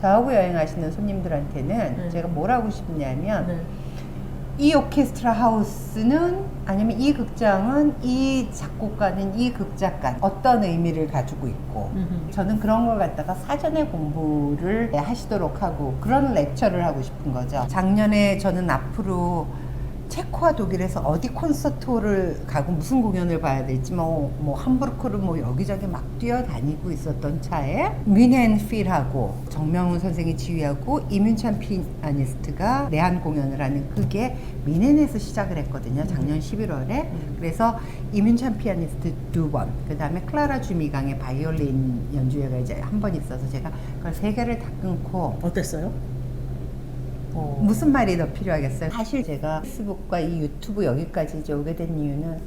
저하고 여행하시는 손님들한테는 제가 뭘 하고 싶냐면 이 오케스트라 하우스는 아니면 이 극장은 이 작곡가는 이 극작가 어떤 의미를 가지고 있고 저는 그런 걸 갖다가 사전에 공부를 하시도록 하고 그런 렉처를 하고 싶은 거죠. 작년에 저는 앞으로 체코와 독일에서 어디 콘서트를 가고 무슨 공연을 봐야 될지 뭐 함부르크를 뭐 여기저기 막 뛰어다니고 있었던 차에 뮌헨필하고 정명훈 선생이 지휘하고 이민찬 피아니스트가 내한 공연을 하는 그게 뮌헨에서 시작을 했거든요. 작년 11월에. 그래서 이민찬 피아니스트 2번, 그 다음에 클라라 주미강의 바이올린 연주회가 이제 한 번 있어서 제가 그걸 3개를 다 끊고. 어땠어요? 무슨 말이 더 필요하겠어요? 사실 제가 페이스북과 이 유튜브 여기까지 이제 오게 된 이유는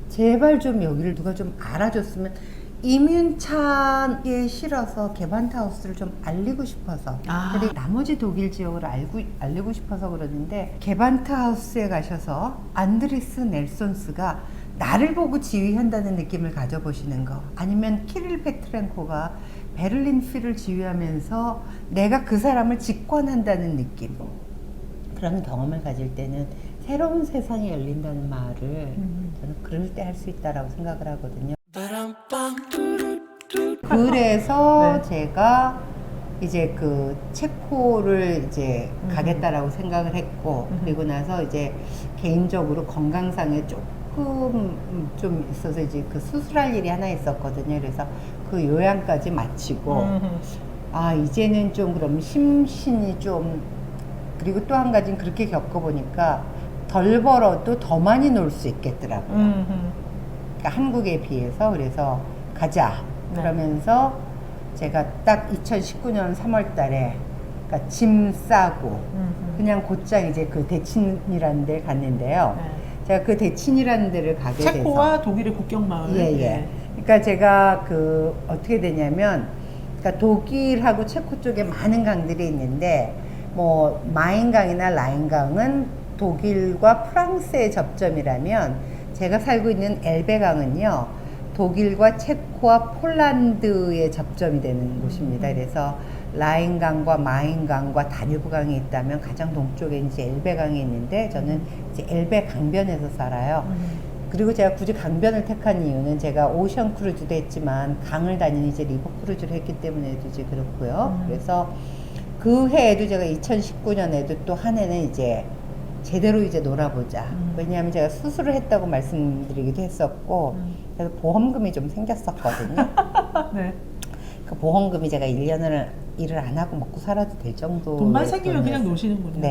제발 좀 여기를 누가 좀 알아줬으면 이민찬에 실어서 개반타우스를 좀 알리고 싶어서 그리고 나머지 독일 지역을 알리고 싶어서 그러는데 개반타우스에 가셔서 안드리스 넬손스가 나를 보고 지휘한다는 느낌을 가져보시는 거 아니면 키릴 페트렌코가 베를린 필을 지휘하면서 내가 그 사람을 직관한다는 느낌 그런 경험을 가질 때는 새로운 세상이 열린다는 말을 저는 그럴 때 할 수 있다라고 생각을 하거든요. 그래서 제가 이제 그 체코를 이제 가겠다라고 생각을 했고 그리고 나서 이제 개인적으로 건강상에 조금 좀 있어서 이제 그 수술할 일이 하나 있었거든요. 그래서 그 요양까지 마치고 이제는 좀 그럼 심신이 좀 그리고 또 한 가지는 그렇게 겪어보니까 덜 벌어도 더 많이 놀 수 있겠더라고요. 그러니까 한국에 비해서 그래서 가자 그러면서 제가 딱 2019년 3월 달에 그러니까 짐 싸고 그냥 곧장 이제 그 대친이라는 데를 갔는데요. 제가 그 대친이라는 데를 가게 돼서 체코와 독일의 국경 마을. 그러니까 제가 그 어떻게 되냐면 그러니까 독일하고 체코 쪽에 많은 강들이 있는데 뭐 마인강이나 라인강은 독일과 프랑스의 접점이라면 제가 살고 있는 엘베강은요 독일과 체코와 폴란드의 접점이 되는 곳입니다. 그래서 라인강과 마인강과 다뉴브강이 있다면 가장 동쪽에 이제 엘베강이 있는데 저는 이제 엘베 강변에서 살아요. 그리고 제가 굳이 강변을 택한 이유는 제가 오션 크루즈도 했지만 강을 다니는 이제 리버 크루즈를 했기 때문에도 이제 그렇고요. 그래서 그 해에도 제가 2019년에도 또 한 해는 이제 제대로 이제 놀아보자. 왜냐하면 제가 수술을 했다고 말씀드리기도 했었고 그래서 보험금이 좀 생겼었거든요. 그 보험금이 제가 1년을 일을 안 하고 먹고 살아도 될 정도 돈만 생기면 그냥 노시는군요.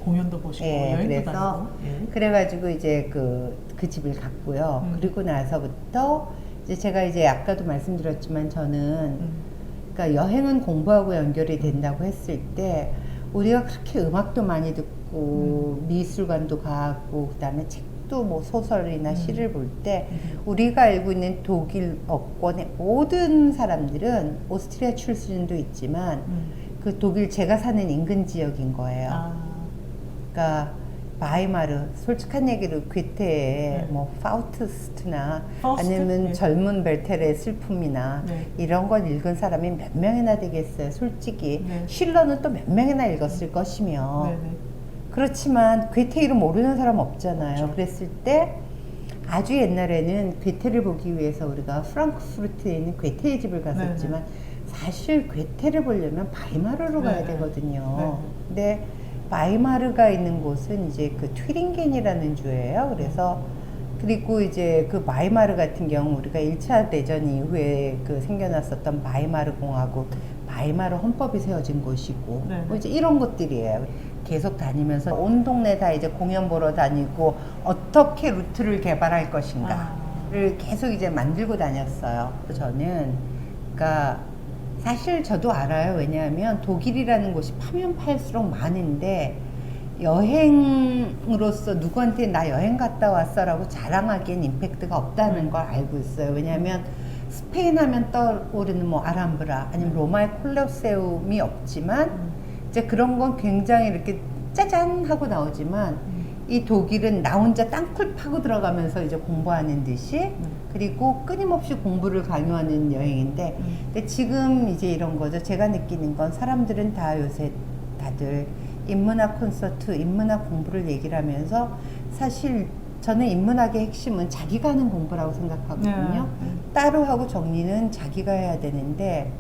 공연도 보시고 여행도 그래서 다니고. 그래가지고 이제 그 집을 갔고요. 그리고 나서부터 이제 제가 이제 아까도 말씀드렸지만 저는 그러니까 여행은 공부하고 연결이 된다고 했을 때 우리가 그렇게 음악도 많이 듣고 미술관도 가고 그다음에 책도 뭐 소설이나 시를 볼 때 우리가 알고 있는 독일 어권의 모든 사람들은 오스트리아 출신도 있지만 그 독일 제가 사는 인근 지역인 거예요. 그러니까 바이마르 솔직한 얘기로 괴테의 뭐 파우스트나 아니면 젊은 벨테르의 슬픔이나 이런 걸 읽은 사람이 몇 명이나 되겠어요. 솔직히 실러는 또 몇 명이나 읽었을 것이며 그렇지만 괴테를 모르는 사람 없잖아요. 그랬을 때 아주 옛날에는 괴테를 보기 위해서 우리가 프랑크푸르트에 있는 괴테의 집을 갔었지만 사실 괴테를 보려면 바이마르로 가야 되거든요. 근데 바이마르가 있는 곳은 이제 그 튜링겐이라는 주예요. 그래서 그리고 이제 그 바이마르 같은 경우 우리가 1차 대전 이후에 그 생겨났었던 바이마르 공화국, 바이마르 헌법이 세워진 곳이고 뭐 이제 이런 것들이에요. 계속 다니면서 온 동네 다 이제 공연 보러 다니고 어떻게 루트를 개발할 것인가를 계속 이제 만들고 다녔어요. 저는 그러니까 사실 저도 알아요. 왜냐하면 독일이라는 곳이 파면 팔수록 많은데 여행으로서 누구한테 나 여행 갔다 왔어 라고 자랑하기엔 임팩트가 없다는 걸 알고 있어요. 왜냐하면 스페인 하면 떠오르는 뭐 아람브라 아니면 로마의 콜로세움이 없지만 이제 그런 건 굉장히 이렇게 짜잔 하고 나오지만 이 독일은 나 혼자 땅굴 파고 들어가면서 이제 공부하는 듯이 그리고 끊임없이 공부를 강요하는 여행인데 근데 지금 이제 이런 거죠. 제가 느끼는 건 사람들은 다 요새 다들 인문학 콘서트, 인문학 공부를 얘기를 하면서 사실 저는 인문학의 핵심은 자기가 하는 공부라고 생각하거든요. 따로 하고 정리는 자기가 해야 되는데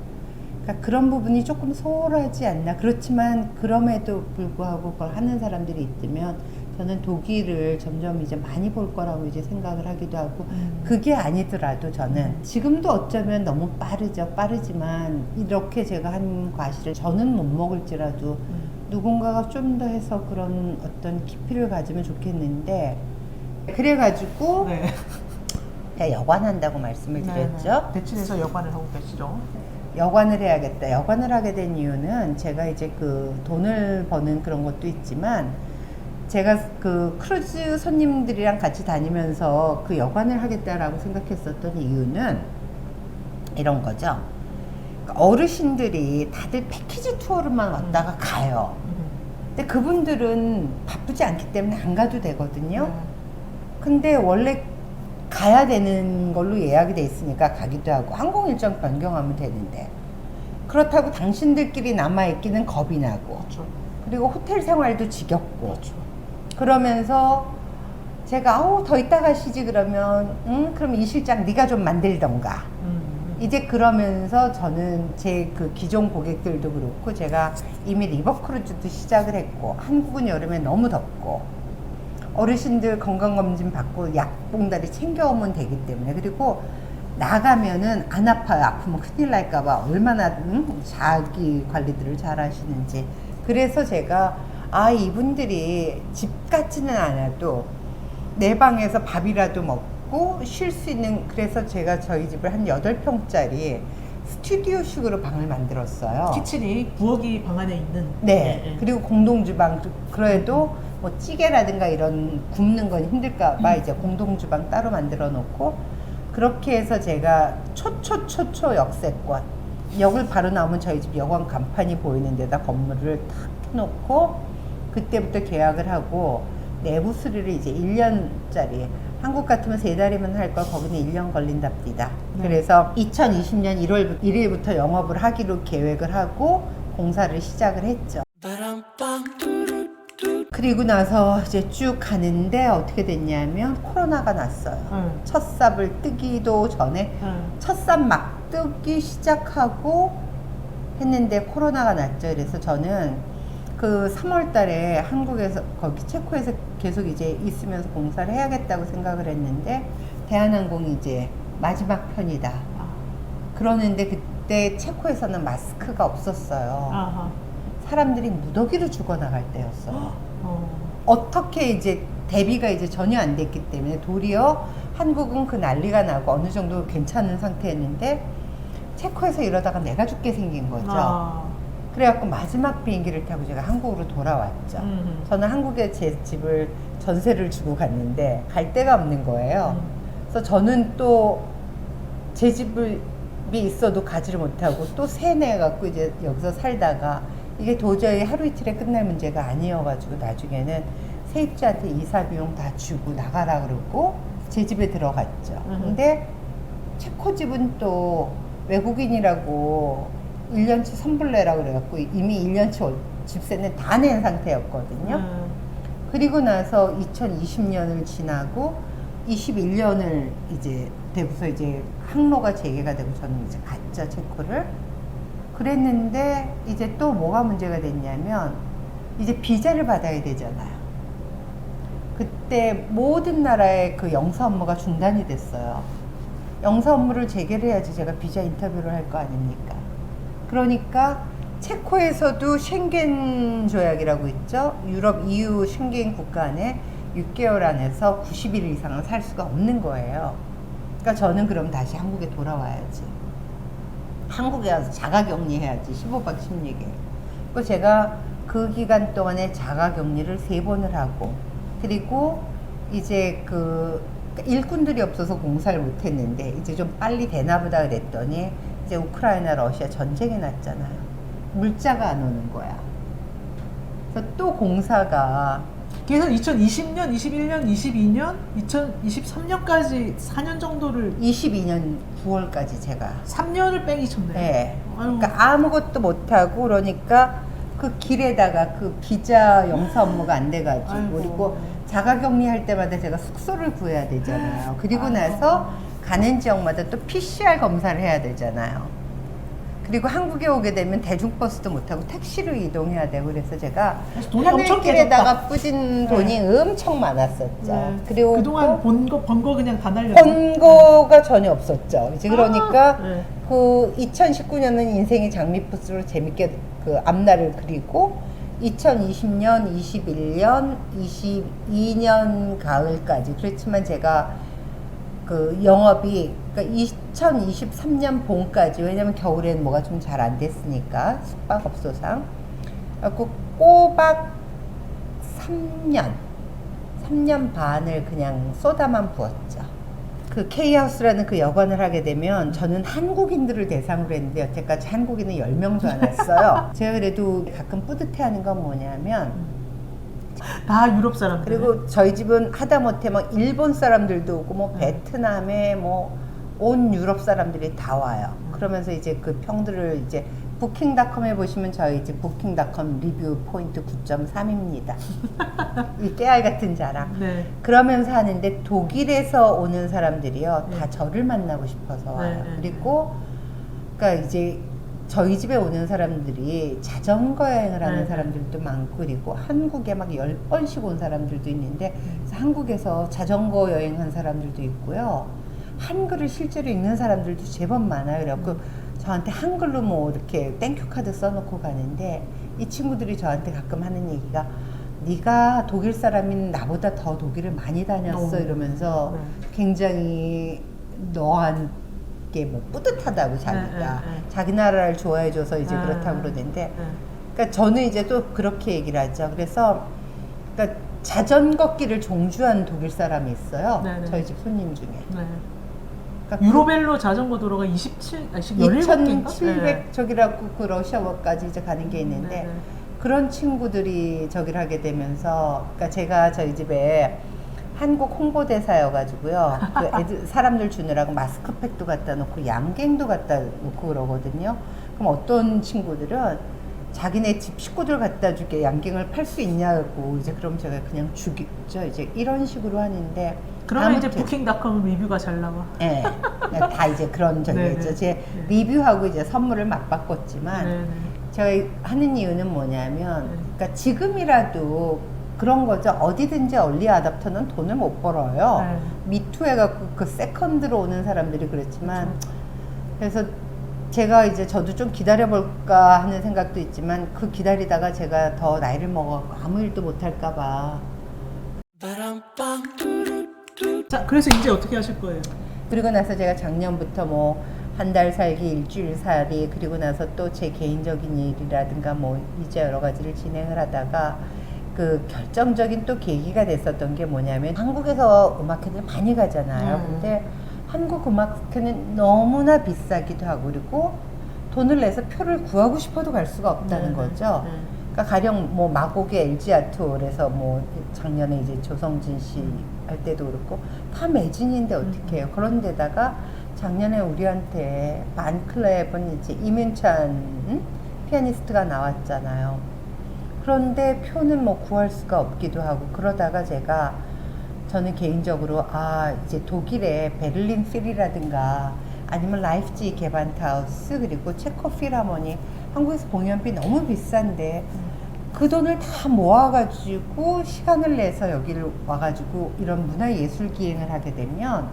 그러니까 그런 부분이 조금 소홀하지 않나. 그렇지만 그럼에도 불구하고 그걸 하는 사람들이 있으면 저는 독일을 점점 이제 많이 볼 거라고 이제 생각을 하기도 하고 그게 아니더라도 저는 지금도 어쩌면 너무 빠르죠. 빠르지만 이렇게 제가 한 과실을 저는 못 먹을지라도 누군가가 좀 더 해서 그런 어떤 깊이를 가지면 좋겠는데 그래가지고 네. 제가 여관한다고 말씀을 드렸죠. 대친에서 여관을 하고 계시죠. 여관을 해야겠다. 여관을 하게 된 이유는 제가 이제 그 돈을 버는 그런 것도 있지만 제가 그 크루즈 손님들이랑 같이 다니면서 그 여관을 하겠다라고 생각했었던 이유는 이런 거죠. 그러니까 어르신들이 다들 패키지 투어로만 왔다가 가요. 근데 그분들은 바쁘지 않기 때문에 안 가도 되거든요. 근데 원래 가야 되는 걸로 예약이 돼 있으니까 가기도 하고 항공 일정 변경하면 되는데 그렇다고 당신들끼리 남아있기는 겁이 나고 그렇죠. 그리고 호텔 생활도 지겹고 그렇죠. 그러면서 제가 아우 더 이따 가시지 그러면 그럼 이 실장 네가 좀 만들던가 이제 그러면서 저는 제 그 기존 고객들도 그렇고 제가 이미 리버크루즈도 시작을 했고 한국은 여름에 너무 덥고 어르신들 건강검진 받고 약봉다리 챙겨오면 되기 때문에 그리고 나가면은 안 아파요. 아프면 큰일 날까봐 얼마나 자기 관리들을 잘 하시는지 그래서 제가 아 이분들이 집 같지는 않아도 내 방에서 밥이라도 먹고 쉴 수 있는 그래서 제가 저희 집을 한 8평짜리 스튜디오식으로 방을 만들었어요. 키친이 부엌이 방 안에 있는. 네. 그리고 공동주방 그래도 뭐 찌개라든가 이런 굽는 건 힘들까봐 이제 공동주방 따로 만들어 놓고 그렇게 해서 제가 초초 역세권 역을 바로 나오면 저희 집 여관 간판이 보이는 데다 건물을 탁 해놓고 그때부터 계약을 하고 내부 수리를 이제 1년짜리 한국 같으면 3달이면 할 걸 거기는 1년 걸린답니다. 그래서 2020년 1월 1일부터 영업을 하기로 계획을 하고 공사를 시작을 했죠. 그리고 나서 이제 쭉 가는데 어떻게 됐냐면 코로나가 났어요. 첫 삽을 뜨기도 전에 첫 삽 막 뜨기 시작하고 했는데 코로나가 났죠. 그래서 저는 그 3월 달에 한국에서 거기 체코에서 계속 이제 있으면서 공사를 해야겠다고 생각을 했는데 대한항공이 이제 마지막 편이다. 그러는데 그때 체코에서는 마스크가 없었어요. 아하. 사람들이 무더기로 죽어나갈 때였어요. 어떻게 이제 대비가 이제 전혀 안 됐기 때문에 도리어 한국은 그 난리가 나고 어느 정도 괜찮은 상태였는데 체코에서 이러다가 내가 죽게 생긴 거죠. 그래갖고 마지막 비행기를 타고 제가 한국으로 돌아왔죠. 저는 한국에 제 집을 전세를 주고 갔는데 갈 데가 없는 거예요. 그래서 저는 또 제 집이 있어도 가지를 못하고 또 세뇌해갖고 이제 여기서 살다가 이게 도저히 하루 이틀에 끝날 문제가 아니어가지고 나중에는 세입자한테 이사 비용 다 주고 나가라 그러고 제 집에 들어갔죠. 근데 체코 집은 또 외국인이라고 1년치 선불내라고 그래갖고 이미 1년치 집세는 다 낸 상태였거든요. 그리고 나서 2020년을 지나고 21년을 이제 되고서 이제 항로가 재개가 되고 저는 이제 갔죠, 체코를. 그랬는데 이제 또 뭐가 문제가 됐냐면 이제 비자를 받아야 되잖아요. 그때 모든 나라의 그 영사 업무가 중단이 됐어요. 영사 업무를 재개를 해야지 제가 비자 인터뷰를 할 거 아닙니까? 그러니까 체코에서도 쉥겐 조약이라고 있죠. 유럽 EU 쉥겐 국가 안에 6개월 안에서 90일 이상은 살 수가 없는 거예요. 그러니까 저는 그럼 다시 한국에 돌아와야지. 한국에 와서 자가격리 해야지. 15박 16일. 그리고 제가 그 기간 동안에 자가격리를 3번을 하고 그리고 이제 그 일꾼들이 없어서 공사를 못 했는데 이제 좀 빨리 되나 보다 그랬더니 이제 우크라이나 러시아 전쟁이 났잖아요. 물자가 안 오는 거야. 그래서 또 공사가 그래서 2020년, 21년, 22년, 2023년까지 4년 정도를 22년 9월까지 제가 3년을 뺑이쳤네요. 네. 아유. 그러니까 아무것도 못하고 그러니까 그 길에다가 그 비자 영사 업무가 안 돼가지고 아이고. 그리고 자가격리할 때마다 제가 숙소를 구해야 되잖아요. 그리고 아이고. 나서 가는 지역마다 또 PCR 검사를 해야 되잖아요. 그리고 한국에 오게 되면 대중버스도 못하고 택시로 이동해야 되고 그래서 제가 그래서 돈이 엄청 하늘길에다가 뿌진 돈이 엄청 많았었죠. 네. 그리고 그동안 번 거 그냥 다 날렸네. 번 거가 전혀 없었죠. 이제 그러니까 네. 그 2019년은 인생의 장미꽃으로 재밌게 그 앞날을 그리고 2020년, 21년, 22년 가을까지 그렇지만 제가 그 영업이 그러니까 2023년 봄까지 왜냐면 겨울에는 뭐가 좀 잘 안 됐으니까 숙박업소상 그래갖고 꼬박 3년 반을 그냥 쏟아만 부었죠. 그 K하우스라는 그 여관을 하게 되면 저는 한국인들을 대상으로 했는데 여태까지 한국인은 10명도 안 왔어요. 제가 그래도 가끔 뿌듯해하는 건 뭐냐면 다 유럽 사람들. 그리고 저희 집은 하다못해 막 일본 사람들도 오고 뭐 베트남에 뭐 온 유럽 사람들이 다 와요. 그러면서 이제 그 평들을 이제 부킹닷컴에 보시면 저희 이제 부킹닷컴 리뷰 포인트 9.3입니다. 이 깨알 같은 자랑. 네. 그러면서 하는데 독일에서 오는 사람들이요 다 저를 만나고 싶어서 와요. 네. 그리고 그러니까 이제 저희 집에 오는 사람들이 자전거 여행을 하는 네. 사람들도 많고 그리고 한국에 막 10번씩 온 사람들도 있는데 그래서 한국에서 자전거 여행한 사람들도 있고요. 한글을 실제로 읽는 사람들도 제법 많아요. 그래갖고 저한테 한글로 뭐 이렇게 땡큐 카드 써놓고 가는데 이 친구들이 저한테 가끔 하는 얘기가 네가 독일 사람인 나보다 더 독일을 많이 다녔어 이러면서 굉장히 너한테 뭐 뿌듯하다고 자기가 자기 나라를 좋아해줘서 이제 그렇다고 그러는데 그러니까 저는 이제 또 그렇게 얘기를 하죠. 그래서 그러니까 자전거 길을 종주한 독일 사람이 있어요. 네네. 저희 집 손님 중에. 네. 그러니까 유로벨로 자전거 도로가 17개인가? 2700 저기라고 그 러시아워까지 이제 가는 게 있는데 네네. 그런 친구들이 저기를 하게 되면서 그러니까 제가 저희 집에 한국 홍보대사여가지고요. 그 애들 사람들 주느라고 마스크팩도 갖다 놓고 양갱도 갖다 놓고 그러거든요. 그럼 어떤 친구들은 자기네 집 식구들 갖다 줄게 양갱을 팔 수 있냐고 이제 그럼 제가 그냥 주겠죠. 이제 이런 식으로 하는데 그러면 아무튼, 이제 부킹닷컴 리뷰가 잘 나와. 네, 다 이제 그런 저기겠죠. 제 리뷰하고 이제 선물을 맞바꿨지만 네네. 제가 하는 이유는 뭐냐면, 그러니까 지금이라도 그런 거죠. 어디든지 얼리 아답터는 돈을 못 벌어요. 네. 미투 해갖고 그 세컨드로 오는 사람들이 그렇지만, 그렇죠. 그래서 제가 이제 저도 좀 기다려볼까 하는 생각도 있지만, 그 기다리다가 제가 더 나이를 먹어갖고 아무 일도 못할까봐. 자, 그래서 이제 어떻게 하실 거예요? 그리고 나서 제가 작년부터 뭐 한 달 살기, 일주일 살이, 그리고 나서 또 제 개인적인 일이라든가 뭐 이제 여러 가지를 진행을 하다가 그 결정적인 또 계기가 됐었던 게 뭐냐면 한국에서 음악회들 많이 가잖아요. 근데 한국 음악회는 너무나 비싸기도 하고 그리고 돈을 내서 표를 구하고 싶어도 갈 수가 없다는 거죠. 그러니까 가령 뭐 마곡의 LG 아트홀에서 뭐 작년에 이제 조성진 씨 할 때도 그렇고 다 매진인데 어떻게 해요? 그런데다가 작년에 우리한테 반클랩은 이제 이민찬 피아니스트가 나왔잖아요. 그런데 표는 뭐 구할 수가 없기도 하고 그러다가 저는 개인적으로 이제 독일의 베를린 필이라든가 아니면 라이프치히 게반트하우스 그리고 체코 필하모니 한국에서 공연비 너무 비싼데 그 돈을 다 모아가지고 시간을 내서 여기를 와가지고 이런 문화예술 기행을 하게 되면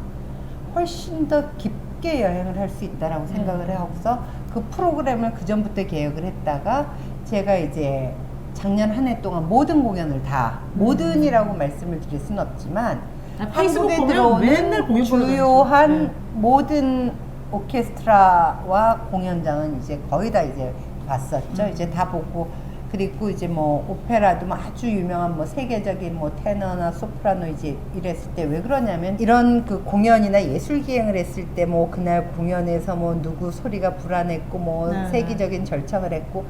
훨씬 더 깊게 여행을 할 수 있다라고 생각을 해서 그 프로그램을 그 전부터 계획을 했다가 제가 이제 작년 한 해 동안 모든 공연을 다 모든이라고 말씀을 드릴 수는 없지만 한국에 들어오는 주요한 모든 오케스트라와 공연장은 이제 거의 다 이제 봤었죠. 이제 다 보고 그리고 이제 뭐 오페라도 뭐 아주 유명한 뭐 세계적인 뭐 테너나 소프라노 이제 이랬을 때 왜 그러냐면 이런 그 공연이나 예술 기행을 했을 때 뭐 그날 공연에서 뭐 누구 소리가 불안했고 뭐 세계적인 절창을 했고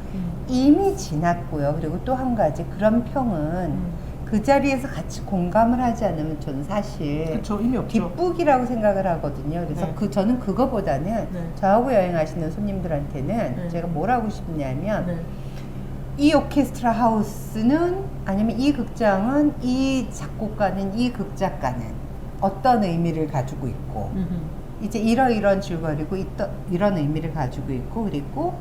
이미 지났고요. 그리고 또 한 가지 그런 평은 그 자리에서 같이 공감을 하지 않으면 저는 사실 그쵸, 의미 없죠. 뒷북이라고 생각을 하거든요. 그래서 네. 저는 그거보다는 네. 저하고 여행하시는 손님들한테는 네. 제가 뭘 하고 싶냐면 네. 이 오케스트라 하우스는 아니면 이 극장은 이 작곡가는 이 극작가는 어떤 의미를 가지고 있고 이제 이러이런 줄거리고 이런 의미를 가지고 있고 그리고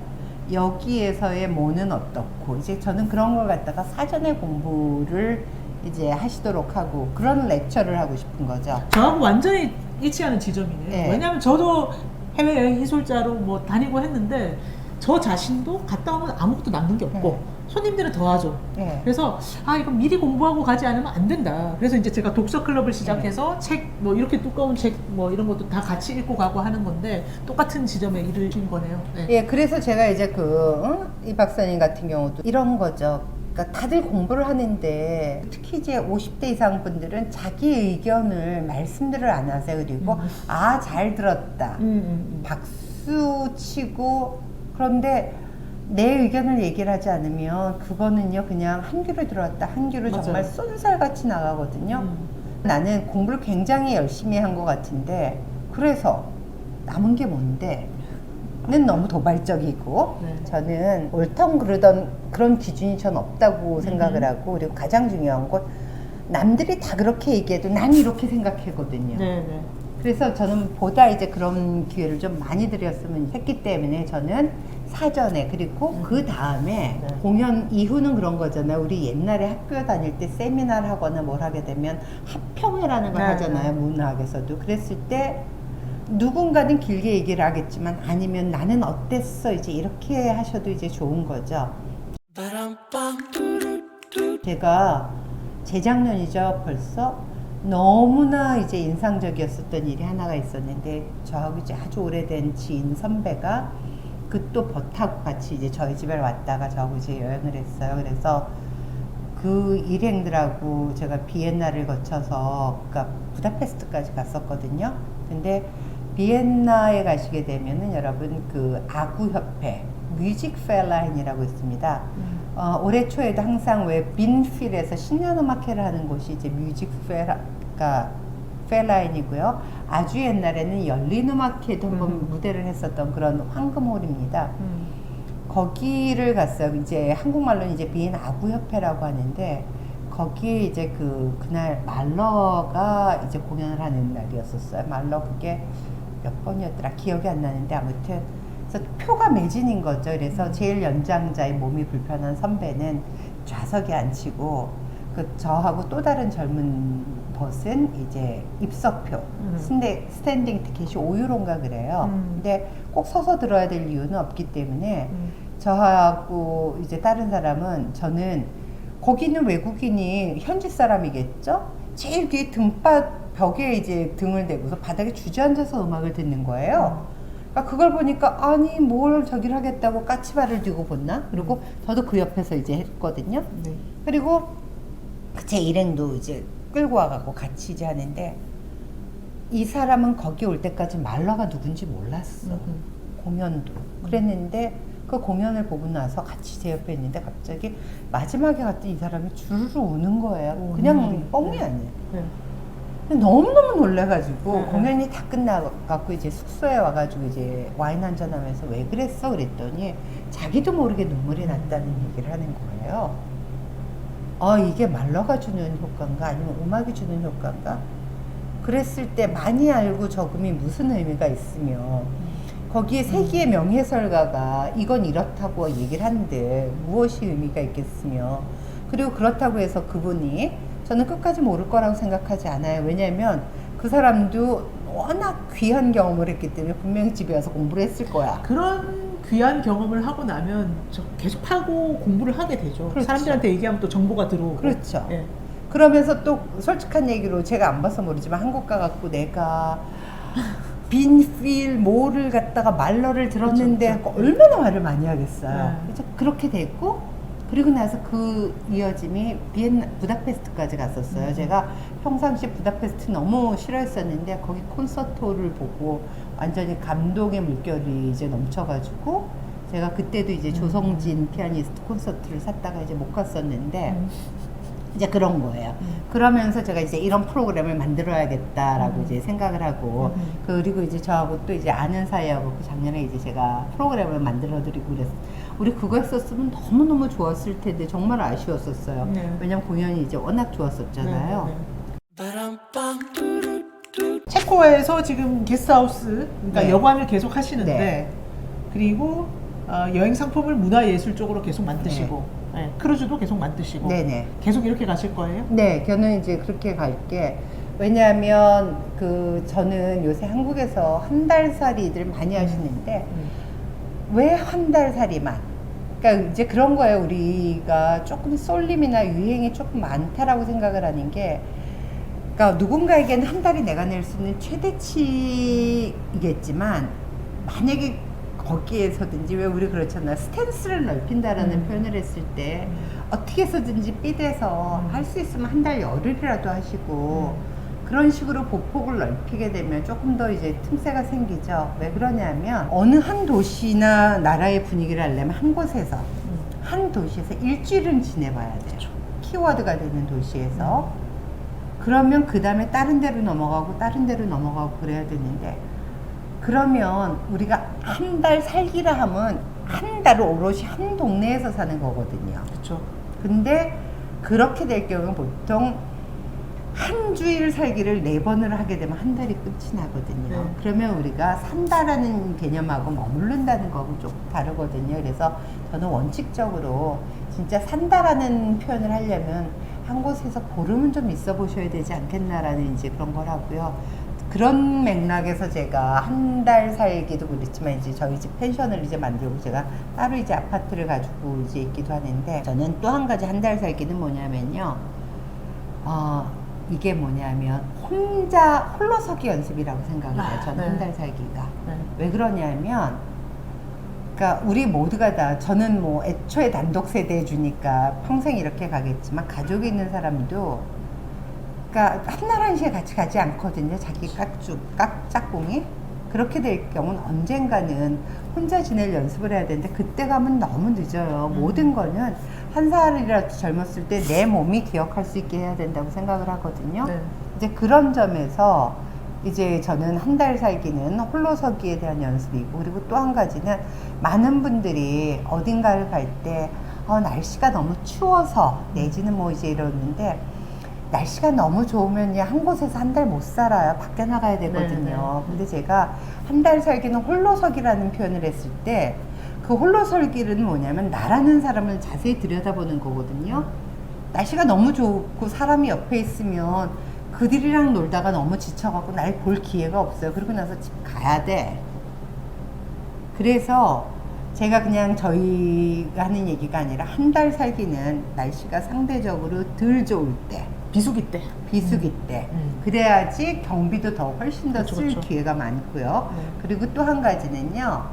여기에서의 뭐는 어떻고 이제 저는 그런 걸 갖다가 사전에 공부를 이제 하시도록 하고 그런 렉처를 하고 싶은 거죠. 저하고 완전히 일치하는 지점이네요. 네. 왜냐하면 저도 해외여행 희솔자로 뭐 다니고 했는데 저 자신도 갔다 오면 아무것도 남는 게 없고 네. 손님들은 더 하죠. 네. 그래서 이거 미리 공부하고 가지 않으면 안 된다. 그래서 이제 제가 독서 클럽을 시작해서 책 뭐 이렇게 두꺼운 책 뭐 이런 것도 다 같이 읽고 가고 하는 건데 똑같은 지점에 이르신 거네요. 네. 예, 그래서 제가 이제 이 박사님 같은 경우도 이런 거죠. 그러니까 다들 공부를 하는데 특히 이제 50대 이상 분들은 자기 의견을 말씀들을 안 하세요. 그리고 잘 들었다. 박수 치고 그런데 내 의견을 얘기를 하지 않으면 그거는요 그냥 한 귀로 들어왔다 한 귀로 맞아요. 정말 쏜살같이 나가거든요. 나는 공부를 굉장히 열심히 한 것 같은데 그래서 남은 게 뭔데? 는 너무 도발적이고 네. 저는 옳던 그르던 그런 기준이 전 없다고 생각을 하고 그리고 가장 중요한 건 남들이 다 그렇게 얘기해도 난 이렇게 생각하거든요. 네, 네. 그래서 저는 보다 이제 그런 기회를 좀 많이 드렸으면 했기 때문에 저는 사전에 그리고 그 다음에 네. 공연 이후는 그런 거잖아요. 우리 옛날에 학교 다닐 때 세미나를 하거나 뭘 하게 되면 합평회라는 걸 네, 하잖아요. 네. 문학에서도. 그랬을 때 누군가는 길게 얘기를 하겠지만 아니면 나는 어땠어 이제 이렇게 하셔도 이제 좋은 거죠. 제가 재작년이죠 벌써 너무나 이제 인상적이었었던 일이 하나가 있었는데 저하고 이제 아주 오래된 지인 선배가 그 또 버타고 같이 이제 저희 집에 왔다가 저하고 이제 여행을 했어요. 그래서 그 일행들하고 제가 비엔나를 거쳐서 그러니까 부다페스트까지 갔었거든요. 근데 비엔나에 가시게 되면은 여러분 그 아구협회 뮤직 페라인이라고 있습니다. 올해 초에도 항상 왜 빈필에서 신년음악회를 하는 곳이 이제 뮤직 페라인이고요. 아주 옛날에는 열린음악회도 한번 무대를 했었던 그런 황금홀입니다. 거기를 갔어요. 이제 한국말로는 이제 비엔 아구협회라고 하는데 거기에 이제 그날 말러가 이제 공연을 하는 날이었었어요. 말러 그게 몇 번이었더라 기억이 안 나는데 아무튼 그래서 표가 매진인 거죠. 그래서 제일 연장자의 몸이 불편한 선배는 좌석에 앉히고 저하고 또 다른 젊은 벗은 이제 입석표 스탠딩 티켓이 5유로인가 그래요. 근데 꼭 서서 들어야 될 이유는 없기 때문에 저하고 이제 다른 사람은 저는 거기는 외국인이 현지 사람이겠죠? 제일 뒤에 등받 벽에 이제 등을 대고서 바닥에 주저앉아서 음악을 듣는 거예요. 그러니까 그걸 보니까 아니 뭘 저기를 하겠다고 까치발을 들고 봤나? 그리고 저도 그 옆에서 이제 했거든요. 네. 그리고 제 일행도 이제 끌고 와가고 같이 이제 하는데 이 사람은 거기 올 때까지 말러가 누군지 몰랐어. 공연도. 그랬는데 그 공연을 보고 나서 같이 제 옆에 있는데 갑자기 마지막에 갔더니 이 사람이 주르르 우는 거예요. 그냥 뻥이 아니에요. 네. 너무너무 놀래가지고 네. 공연이 다 끝나갖고 이제 숙소에 와가지고 이제 와인 한잔 하면서 왜 그랬어? 그랬더니 자기도 모르게 눈물이 났다는 얘기를 하는 거예요. 이게 말러가 주는 효과인가 아니면 음악이 주는 효과인가? 그랬을 때 많이 알고 적음이 무슨 의미가 있으며 거기에 세계의 명해설가가 이건 이렇다고 얘기를 한데 무엇이 의미가 있겠으며 그리고 그렇다고 해서 그분이 저는 끝까지 모를 거라고 생각하지 않아요. 왜냐하면 그 사람도 워낙 귀한 경험을 했기 때문에 분명히 집에 와서 공부를 했을 거야. 그런 귀한 경험을 하고 나면 계속 하고 공부를 하게 되죠. 그렇죠. 사람들한테 얘기하면 또 정보가 들어오고. 그렇죠. 예. 그러면서 또 솔직한 얘기로 제가 안 봐서 모르지만 한국 가갖고 내가 빈필 뭐를 갖다가 말러를 들었는데 그렇죠. 얼마나 말을 많이 하겠어요. 네. 그래서 그렇게 됐고 그리고 나서 그 이어짐이 부다페스트까지 갔었어요. 제가 평상시 부다페스트 너무 싫어했었는데 거기 콘서트를 보고 완전히 감동의 물결이 이제 넘쳐가지고 제가 그때도 이제 조성진 피아니스트 콘서트를 샀다가 이제 못 갔었는데 이제 그런 거예요. 그러면서 제가 이제 이런 프로그램을 만들어야겠다라고 이제 생각을 하고, 그리고 이제 저하고 또 이제 아는 사이하고 그 작년에 이제 제가 프로그램을 만들어드리고 그랬어요. 우리 그거 했었으면 너무너무 좋았을 텐데 정말 아쉬웠었어요. 네. 왜냐면 공연이 이제 워낙 좋았었잖아요. 체코에서 지금 게스트하우스, 그러니까 네. 여관을 계속 하시는데, 네. 그리고 여행 상품을 문화예술 쪽으로 계속 만드시고, 네, 크루즈도 계속 만드시고, 네네. 계속 이렇게 가실 거예요? 네, 저는 이제 그렇게 갈게. 왜냐하면 그 저는 요새 한국에서 한 달살이들 많이 하시는데 왜 한 달살이만? 그러니까 이제 그런 거예요. 우리가 조금 쏠림이나 유행이 조금 많다라고 생각을 하는 게, 그러니까 누군가에게는 한 달이 내가 낼 수 있는 최대치이겠지만, 만약에 거기에서든지, 왜 우리 그렇잖아, 스탠스를 넓힌다라는 표현을 했을 때 어떻게 해서든지 삐대서 할 수 있으면 한 달 열흘이라도 하시고 그런 식으로 보폭을 넓히게 되면 조금 더 이제 틈새가 생기죠. 왜 그러냐면 어느 한 도시나 나라의 분위기를 알려면 한 곳에서 한 도시에서 일주일은 지내봐야 돼요. 키워드가 되는 도시에서. 그러면 그 다음에 다른 데로 넘어가고 다른 데로 넘어가고 그래야 되는데, 그러면 우리가 한 달 살기라 하면 한 달을 오롯이 한 동네에서 사는 거거든요. 그렇죠. 근데 그렇게 될 경우는 보통 한 주일 살기를 4번을 하게 되면 한 달이 끝이 나거든요. 네. 그러면 우리가 산다라는 개념하고 머무른다는 거하고 조금 다르거든요. 그래서 저는 원칙적으로 진짜 산다라는 표현을 하려면 한 곳에서 보름은 좀 있어 보셔야 되지 않겠나라는 이제 그런 걸 하고요. 그런 맥락에서 제가 한 달 살기도 그렇지만 이제 저희 집 펜션을 이제 만들고 제가 따로 이제 아파트를 가지고 이제 있기도 하는데, 저는 또 한 가지 한 달 살기는 뭐냐면요. 이게 뭐냐면 홀로서기 연습이라고 생각을 해요. 저는 네. 한 달 살기가. 네. 왜 그러냐면, 그러니까 우리 모두가 다, 저는 뭐 애초에 단독 세대 주니까 평생 이렇게 가겠지만, 가족이 있는 사람도 그러니까 한 날 한시에 같이 가지 않거든요. 자기 짝꿍이. 그렇게 될 경우는 언젠가는 혼자 지낼 연습을 해야 되는데, 그때 가면 너무 늦어요. 모든 거는 한 살이라도 젊었을 때 내 몸이 기억할 수 있게 해야 된다고 생각을 하거든요. 네. 이제 그런 점에서 이제 저는 한 달 살기는 홀로서기에 대한 연습이고, 그리고 또 한 가지는 많은 분들이 어딘가를 갈 때 날씨가 너무 추워서 내지는 뭐 이제 이러는데, 날씨가 너무 좋으면 한 곳에서 한 달 못 살아요. 밖에 나가야 되거든요. 근데 제가 한 달 살기는 홀로서기라는 표현을 했을 때, 그 홀로서기는 뭐냐면 나라는 사람을 자세히 들여다보는 거거든요. 날씨가 너무 좋고 사람이 옆에 있으면 그들이랑 놀다가 너무 지쳐갖고 날 볼 기회가 없어요. 그러고 나서 집 가야 돼. 그래서 제가 그냥 저희가 하는 얘기가 아니라 한 달 살기는 날씨가 상대적으로 덜 좋을 때, 비수기 때. 비수기 때, 그래야지 경비도 더 훨씬 더 쓸 그쵸. 기회가 많고요. 네. 그리고 또 한 가지는요,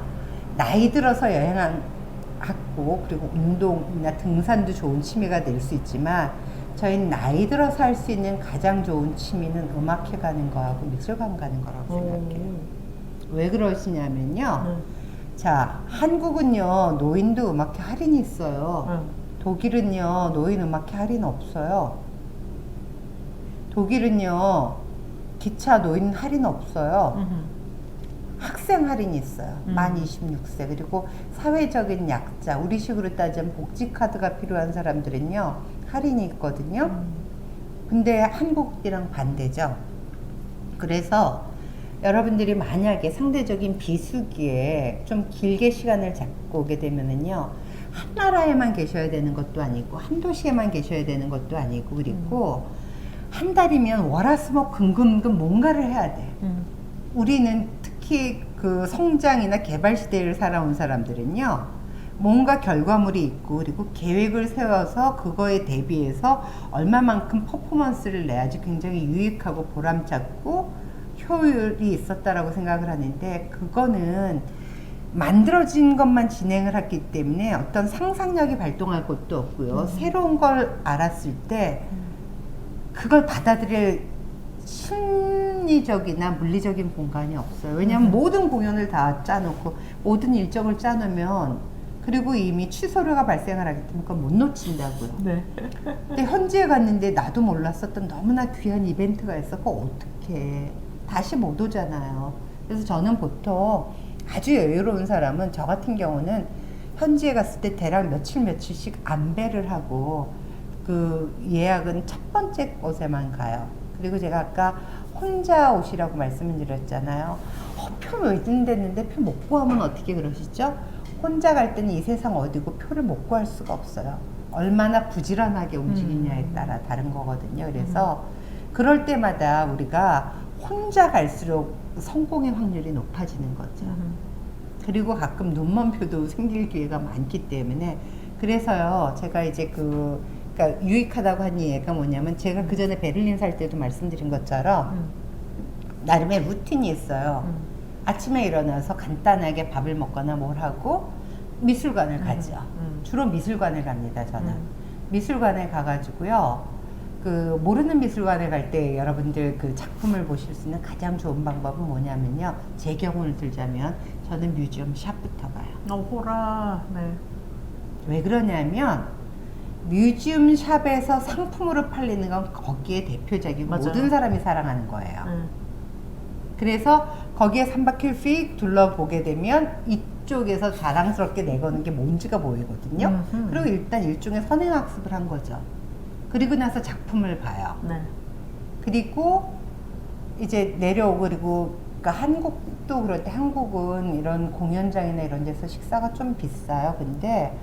나이 들어서 여행하고 그리고 운동이나 등산도 좋은 취미가 될 수 있지만, 저희는 나이 들어서 할 수 있는 가장 좋은 취미는 음악회 가는 거하고 미술관 가는 거라고 생각해요. 왜 그러시냐면요, 자, 한국은요 노인도 음악회 할인이 있어요. 독일은요 노인 음악회 할인 없어요. 독일은요 기차 노인 할인 없어요. 학생 할인이 있어요. 만 26세. 그리고 사회적인 약자, 우리식으로 따지면 복지카드가 필요한 사람들은요 할인이 있거든요. 근데 한국이랑 반대죠. 그래서 여러분들이 만약에 상대적인 비수기에 좀 길게 시간을 잡고 오게 되면은요, 한 나라에만 계셔야 되는 것도 아니고 한 도시에만 계셔야 되는 것도 아니고, 그리고 한 달이면 월화수목금금금 뭔가를 해야 돼. 우리는 특히 그 성장이나 개발 시대를 살아온 사람들은요, 뭔가 결과물이 있고 그리고 계획을 세워서 그거에 대비해서 얼마만큼 퍼포먼스를 내야지 굉장히 유익하고 보람찼고 효율이 있었다라고 생각을 하는데, 그거는 만들어진 것만 진행을 했기 때문에 어떤 상상력이 발동할 것도 없고요. 새로운 걸 알았을 때 그걸 받아들일 심리적이나 물리적인 공간이 없어요. 왜냐하면 모든 공연을 다 짜놓고 모든 일정을 짜놓으면 그리고 이미 취소료가 발생을 하기 때문에 그건 못 놓친다고요. 네. 근데 현지에 갔는데 나도 몰랐었던 너무나 귀한 이벤트가 있어. 그거 어떡해. 다시 못 오잖아요. 그래서 저는 보통 아주 여유로운 사람은 저 같은 경우는 현지에 갔을 때 대략 며칠씩 안배를 하고 그 예약은 첫 번째 곳에만 가요. 그리고 제가 아까 혼자 오시라고 말씀을 드렸잖아요. 표 몇 등 됐는데 표 못 구하면 어떻게 그러시죠? 혼자 갈 때는 이 세상 어디고 표를 못 구할 수가 없어요. 얼마나 부지런하게 움직이냐에 따라 다른 거거든요. 그래서 그럴 때마다 우리가 혼자 갈수록 성공의 확률이 높아지는 거죠. 그리고 가끔 눈먼 표도 생길 기회가 많기 때문에 그래서요 제가 이제 그러니까 유익하다고 한 이유가 뭐냐면 제가 그 전에 베를린 살 때도 말씀드린 것처럼 나름의 루틴이 있어요. 아침에 일어나서 간단하게 밥을 먹거나 뭘 하고 미술관을 가죠. 주로 미술관을 갑니다, 저는. 미술관에 가가지고요. 그 모르는 미술관에 갈 때 여러분들 그 작품을 보실 수 있는 가장 좋은 방법은 뭐냐면요. 제 경우를 들자면 저는 뮤지엄 샵부터 가요. 호라. 네. 왜 그러냐면 뮤지엄 샵에서 상품으로 팔리는 건 거기에 대표적이고 맞아요. 모든 사람이 사랑하는 거예요. 그래서 거기에 3바퀴를 휙 둘러보게 되면 이쪽에서 자랑스럽게 내거는 게 뭔지가 보이거든요. 그리고 일단 일종의 선행학습을 한 거죠. 그리고 나서 작품을 봐요. 네. 그리고 이제 내려오고 그리고 그러니까 한국도 그럴 때 한국은 이런 공연장이나 이런 데서 식사가 좀 비싸요. 근데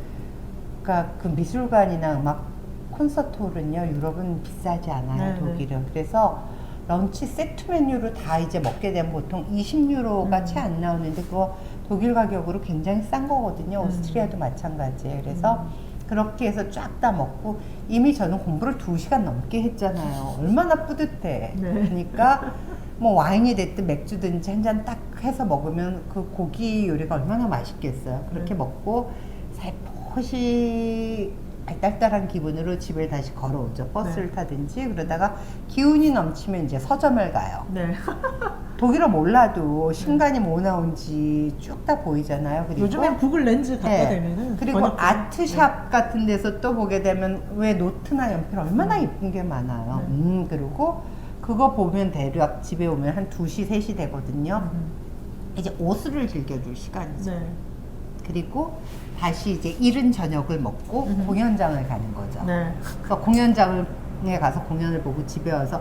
그러니까 그 미술관이나 음악 콘서트홀은요 유럽은 비싸지 않아요. 네네. 독일은. 그래서 런치 세트 메뉴로 다 이제 먹게 되면 보통 20유로가 채 안 나오는데 그거 독일 가격으로 굉장히 싼 거거든요. 오스트리아도 마찬가지예요. 그래서 그렇게 해서 쫙 다 먹고 이미 저는 공부를 2시간 넘게 했잖아요. 얼마나 뿌듯해. 네. 그러니까 뭐 와인이 됐든 맥주든지 한 잔 딱 해서 먹으면 그 고기 요리가 얼마나 맛있겠어요. 그렇게 먹고 살포시 알딸딸한 기분으로 집을 다시 걸어오죠. 버스를 타든지 그러다가 기운이 넘치면 이제 서점을 가요. 네. 독일어 몰라도 신간이 뭐 나온지 쭉 다 보이잖아요. 그리고 요즘엔 구글 렌즈 갖다 네. 대면은 그리고 번역기. 아트샵 같은 데서 또 보게 되면 왜 노트나 연필 얼마나 예쁜 게 많아요. 그리고 그거 보면 대략 집에 오면 한 2시, 3시 되거든요. 이제 옷을 즐겨줄 시간이죠. 네. 그리고 다시 이제 이른 저녁을 먹고 공연장을 가는 거죠. 네. 그래서 공연장에 가서 공연을 보고 집에 와서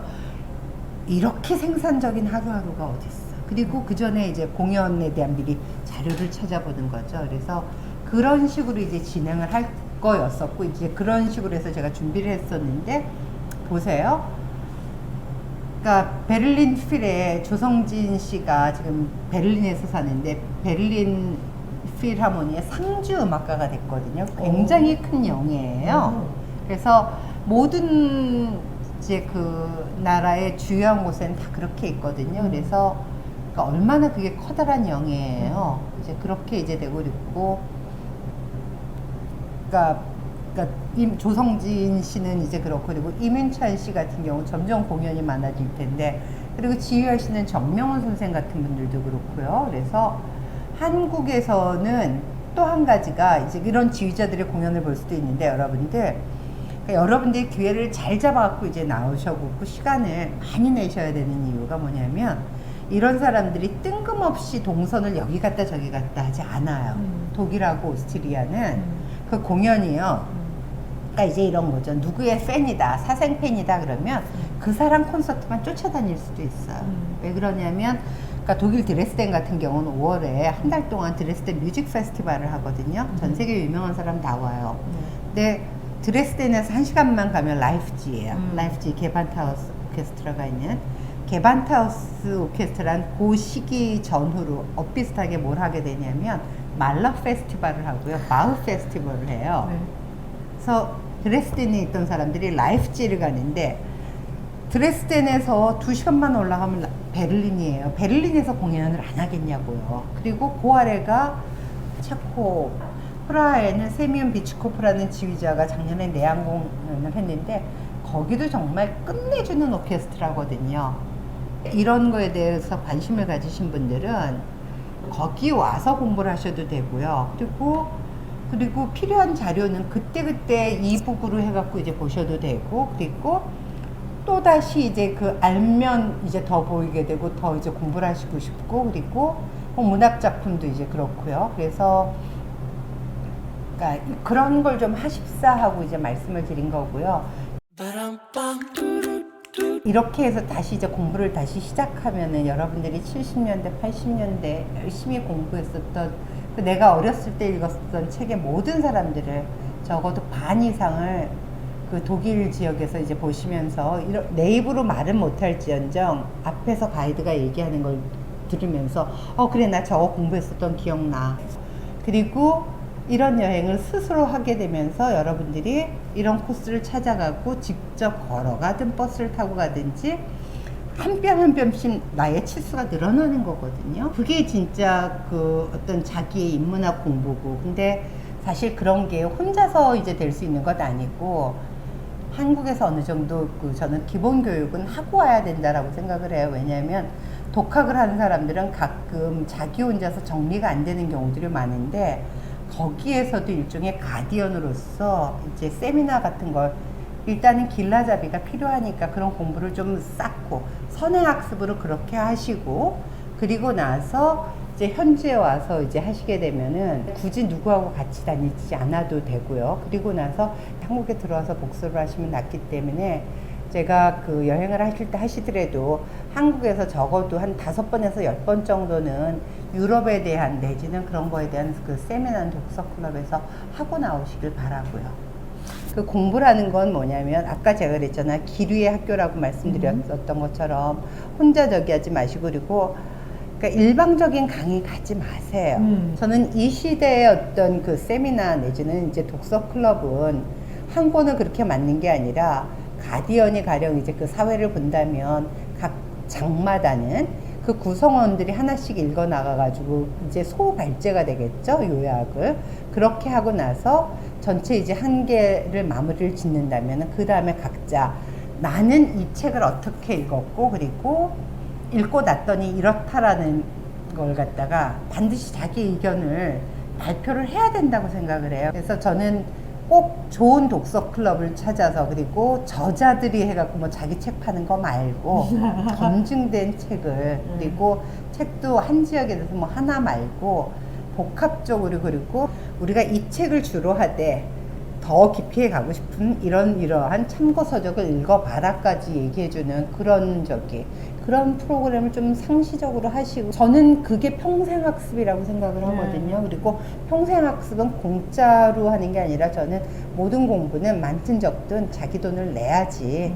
이렇게 생산적인 하루하루가 어딨어. 그리고 그 전에 이제 공연에 대한 미리 자료를 찾아보는 거죠. 그래서 그런 식으로 이제 진행을 할 거였었고, 이제 그런 식으로 해서 제가 준비를 했었는데, 보세요. 그러니까 베를린 필에 조성진 씨가 지금 베를린에서 사는데, 베를린 필하모니의 상주 음악가가 됐거든요. 굉장히 큰 영예예요. 그래서 모든 이제 그 나라의 주요한 곳에는 다 그렇게 있거든요. 그래서 그러니까 얼마나 그게 커다란 영예예요. 이제 그렇게 이제 되고 있고, 그러니까 조성진 씨는 이제 그렇고, 그리고 임윤찬 씨 같은 경우 점점 공연이 많아질 텐데, 그리고 지휘하시는 정명훈 선생 같은 분들도 그렇고요. 그래서 한국에서는 또 한 가지가 이제 이런 지휘자들의 공연을 볼 수도 있는데, 여러분들이 기회를 잘 잡아갖고 이제 나오셔고 시간을 많이 내셔야 되는 이유가 뭐냐면, 이런 사람들이 뜬금없이 동선을 여기 갔다 저기 갔다 하지 않아요. 독일하고 오스트리아는 그 공연이요. 그러니까 이제 이런 거죠. 누구의 팬이다, 사생 팬이다 그러면 그 사람 콘서트만 쫓아다닐 수도 있어요. 왜 그러냐면, 그러니까 독일 드레스덴 같은 경우는 5월에 한 달 동안 드레스덴 뮤직 페스티벌을 하거든요. 전 세계 유명한 사람 다 와요. 근데 드레스덴에서 1시간만 가면 라이프지예요. 라이프지 게반타우스 오케스트라가 있는 게반타우스 오케스트라는 그 시기 전후로 엇비슷하게 뭘 하게 되냐면 말러 페스티벌을 하고요. 바흐 페스티벌을 해요. 네. 그래서 드레스덴에 있던 사람들이 라이프지를 가는데, 드레스덴에서 2시간만 올라가면 베를린이에요. 베를린에서 공연을 안 하겠냐고요. 그리고 그 아래가 체코, 프라하에는 세미온 비치코프라는 지휘자가 작년에 내한 공연을 했는데, 거기도 정말 끝내주는 오케스트라거든요. 이런 거에 대해서 관심을 가지신 분들은 거기 와서 공부를 하셔도 되고요. 그리고 그리고 필요한 자료는 그때그때 이북으로 해갖고 이제 보셔도 되고, 그리고 또 다시 이제 그 알면 이제 더 보이게 되고 더 이제 공부를 하시고 싶고, 그리고 뭐 문학 작품도 이제 그렇고요. 그래서 그러니까 그런 걸 좀 하십사 하고 이제 말씀을 드린 거고요. 이렇게 해서 다시 이제 공부를 다시 시작하면은 여러분들이 70년대, 80년대 열심히 공부했었던 그 내가 어렸을 때 읽었던 책의 모든 사람들을 적어도 반 이상을 그 독일 지역에서 이제 보시면서 내 입으로 말은 못할지언정 앞에서 가이드가 얘기하는 걸 들으면서 그래 나 저거 공부했었던 기억나. 그리고 이런 여행을 스스로 하게 되면서 여러분들이 이런 코스를 찾아가고 직접 걸어가든 버스를 타고 가든지 한 뼘 한 뼘씩 나의 치수가 늘어나는 거거든요. 그게 진짜 그 어떤 자기의 인문학 공부고, 근데 사실 그런 게 혼자서 이제 될 수 있는 것 아니고 한국에서 어느 정도 저는 기본 교육은 하고 와야 된다라고 생각을 해요. 왜냐하면 독학을 하는 사람들은 가끔 자기 혼자서 정리가 안 되는 경우들이 많은데 거기에서도 일종의 가디언으로서 이제 세미나 같은 걸 일단은 길라잡이가 필요하니까 그런 공부를 좀 쌓고 선행학습으로 그렇게 하시고, 그리고 나서 이제 현지에 와서 이제 하시게 되면은 굳이 누구하고 같이 다니지 않아도 되고요. 그리고 나서 한국에 들어와서 복습을 하시면 낫기 때문에 제가 그 여행을 하실 때 하시더라도 한국에서 적어도 한 5번에서 10번 정도는 유럽에 대한 내지는 그런 거에 대한 그 세미나 독서 클럽에서 하고 나오시길 바라고요. 그 공부라는 건 뭐냐면 아까 제가 그랬잖아요. 기류의 학교라고 말씀드렸었던 것처럼 혼자 저기 하지 마시고, 그리고 그러니까 일방적인 강의 가지 마세요. 저는 이 시대의 어떤 그 세미나 내지는 이제 독서 클럽은 한 권을 그렇게 맞는 게 아니라 가디언이 가령 이제 그 사회를 본다면 각 장마다는 그 구성원들이 하나씩 읽어 나가가지고 이제 소발제가 되겠죠. 요약을. 그렇게 하고 나서 전체 이제 한 개를 마무리를 짓는다면 그 다음에 각자 나는 이 책을 어떻게 읽었고 그리고 읽고 났더니 이렇다라는 걸 갖다가 반드시 자기 의견을 발표를 해야 된다고 생각을 해요. 그래서 저는 꼭 좋은 독서 클럽을 찾아서, 그리고 저자들이 해갖고 뭐 자기 책 파는 거 말고 검증된 책을, 그리고 책도 한 지역에 대해서 뭐 하나 말고 복합적으로, 그리고 우리가 이 책을 주로 하되 더 깊이 가고 싶은 이러한 참고서적을 읽어봐라까지 얘기해주는 그런 프로그램을 좀 상시적으로 하시고, 저는 그게 평생학습이라고 생각을 하거든요. 그리고 평생학습은 공짜로 하는 게 아니라 저는 모든 공부는 많든 적든 자기 돈을 내야지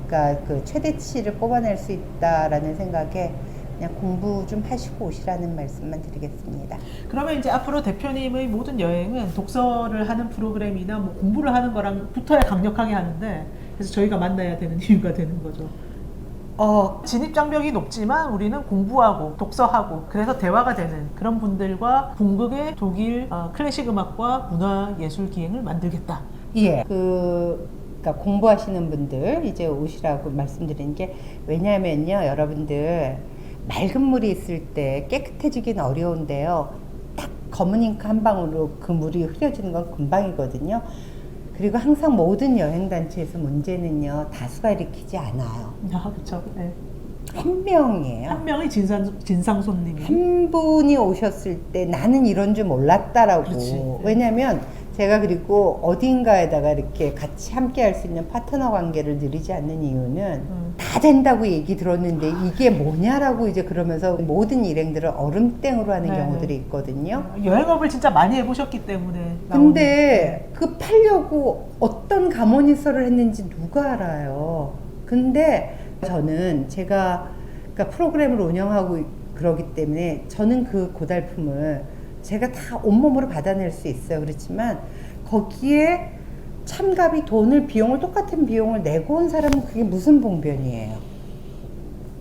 그러니까 그 최대치를 뽑아낼 수 있다라는 생각에 그냥 공부 좀 하시고 오시라는 말씀만 드리겠습니다. 그러면 이제 앞으로 대표님의 모든 여행은 독서를 하는 프로그램이나 뭐 공부를 하는 거랑 붙어야 강력하게 하는데, 그래서 저희가 만나야 되는 이유가 되는 거죠. 진입 장벽이 높지만 우리는 공부하고 독서하고 그래서 대화가 되는 그런 분들과 궁극의 독일 클래식 음악과 문화 예술 기행을 만들겠다. 예. 그러니까 공부하시는 분들 이제 오시라고 말씀드리는 게, 왜냐하면요, 여러분들 맑은 물이 있을 때 깨끗해지긴 어려운데요, 딱 검은 잉크 한 방울로 그 물이 흐려지는 건 금방이거든요. 그리고 항상 모든 여행단체에서 문제는요, 다수가 일으키지 않아요. 그렇죠. 네. 한 명이에요. 한 명의 진상 손님이. 한 분이 오셨을 때 나는 이런 줄 몰랐다라고. 그렇지. 왜냐면 제가 그리고 어딘가에다가 이렇게 같이 함께 할 수 있는 파트너 관계를 누리지 않는 이유는 다 된다고 얘기 들었는데 이게 뭐냐라고 이제 그러면서 모든 일행들을 얼음땡으로 하는 경우들이 있거든요. 여행업을 진짜 많이 해보셨기 때문에. 근데 그 팔려고 어떤 감언이설을 했는지 누가 알아요. 근데 저는 제가 그러니까 프로그램을 운영하고 그러기 때문에 저는 그 고달픔을 제가 다 온몸으로 받아낼 수 있어요. 그렇지만 거기에 참가비 비용을 똑같은 비용을 내고 온 사람은 그게 무슨 봉변이에요.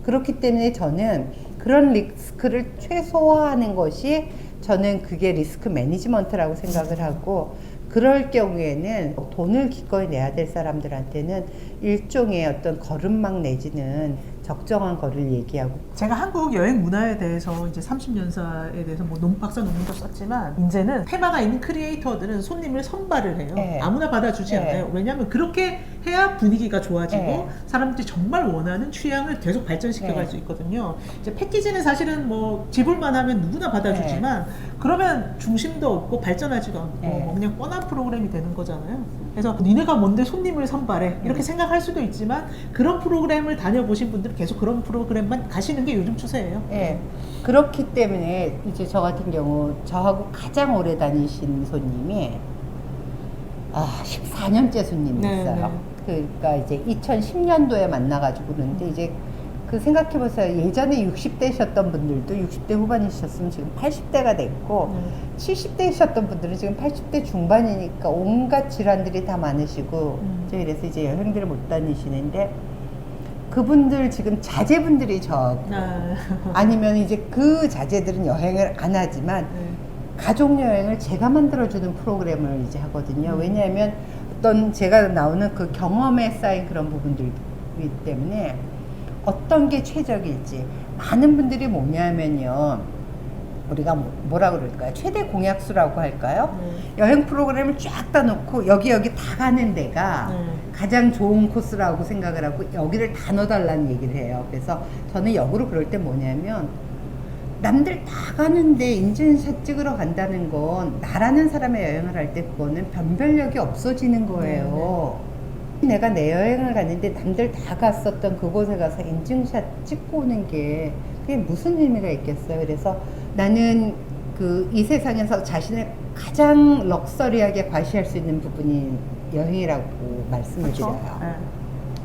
그렇기 때문에 저는 그런 리스크를 최소화하는 것이 저는 그게 리스크 매니지먼트라고 생각을 하고, 그럴 경우에는 돈을 기꺼이 내야 될 사람들한테는 일종의 어떤 걸음막 내지는 적정한 거를 얘기하고. 제가 한국 여행 문화에 대해서 이제 30년사에 대해서 뭐 박사 논문도 썼지만 이제는 테마가 있는 크리에이터들은 손님을 선발을 해요. 네. 아무나 받아주지 네. 않아요. 왜냐하면 그렇게 해야 분위기가 좋아지고 네. 사람들이 정말 원하는 취향을 계속 발전시켜갈 네. 수 있거든요. 이제 패키지는 사실은 뭐 지불만 하면 누구나 받아주지만 그러면 중심도 없고 발전하지도 않고 네. 뭐 그냥 뻔한 프로그램이 되는 거잖아요. 그래서 니네가 뭔데 손님을 선발해 이렇게 생각할 수도 있지만 그런 프로그램을 다녀보신 분들은 계속 그런 프로그램만 가시는 게 요즘 추세예요. 예. 그렇기 때문에 이제 저 같은 경우 저하고 가장 오래 다니신 손님이 14년째 손님이 네, 있어요. 그러니까 이제 2010년도에 만나가지고 그러는데 이제 그 생각해보세요. 예전에 60대셨던 분들도 60대 후반이셨으면 지금 80대가 됐고 70대이셨던 분들은 지금 80대 중반이니까 온갖 질환들이 다 많으시고 이래서 이제 여행들을 못 다니시는데 그분들 지금 자제분들이 저하고 아니면 이제 그 자제들은 여행을 안 하지만 가족 여행을 제가 만들어주는 프로그램을 이제 하거든요. 왜냐하면 어떤 제가 나오는 그 경험에 쌓인 그런 부분들이기 때문에 어떤 게 최적일지 많은 분들이 뭐냐면요. 우리가 뭐라 그럴까요? 최대 공약수라고 할까요? 여행 프로그램을 쫙 다 놓고 여기 다 가는 데가 가장 좋은 코스라고 생각을 하고 여기를 다 넣어달라는 얘기를 해요. 그래서 저는 역으로 그럴 때 뭐냐면 남들 다 가는데 인증샷 찍으러 간다는 건 나라는 사람의 여행을 할 때 그거는 변별력이 없어지는 거예요. 내가 내 여행을 갔는데 남들 다 갔었던 그곳에 가서 인증샷 찍고 오는 게 그게 무슨 의미가 있겠어요. 그래서 나는 그 이 세상에서 자신을 가장 럭셔리하게 과시할 수 있는 부분이 여행이라고 말씀을 드려요.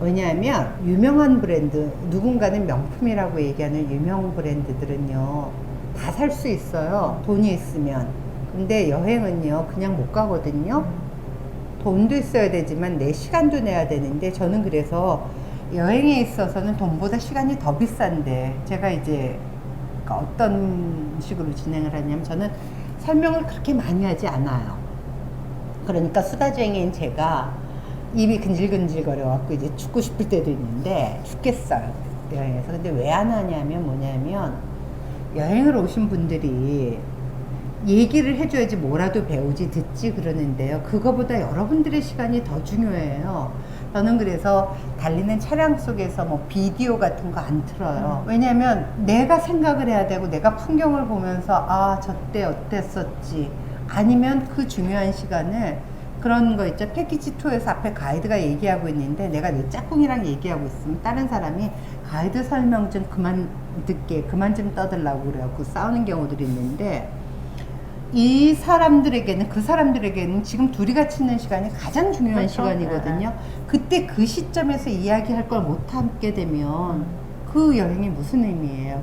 왜냐하면 유명한 브랜드, 누군가는 명품이라고 얘기하는 유명 브랜드들은요 다 살 수 있어요. 돈이 있으면. 근데 여행은요 그냥 못 가거든요. 돈도 있어야 되지만 내 시간도 내야 되는데 저는 그래서 여행에 있어서는 돈보다 시간이 더 비싼데 제가 이제 어떤 식으로 진행을 하냐면 저는 설명을 그렇게 많이 하지 않아요. 그러니까 수다쟁이인 제가 입이 근질근질 거려갖고 이제 죽고 싶을 때도 있는데 죽겠어요 여행에서. 근데 왜 안 하냐면 뭐냐면 여행을 오신 분들이 얘기를 해줘야지 뭐라도 배우지 듣지 그러는데요. 그거보다 여러분들의 시간이 더 중요해요. 저는 그래서 달리는 차량 속에서 뭐 비디오 같은 거 안 틀어요. 왜냐면 내가 생각을 해야 되고 내가 풍경을 보면서 저때 어땠었지 아니면 그 중요한 시간을 그런 거 있죠. 패키지 투어에서 앞에 가이드가 얘기하고 있는데 내가 내 짝꿍이랑 얘기하고 있으면 다른 사람이 가이드 설명 좀 그만 듣게 그만 좀 떠들라고 그래갖고 싸우는 경우들이 있는데 이 사람들에게는 그 사람들에게는 지금 둘이 같이 있는 시간이 가장 중요한 그렇죠. 시간이거든요. 그때 그 시점에서 이야기할 걸 못 하게 되면 그 여행이 무슨 의미예요?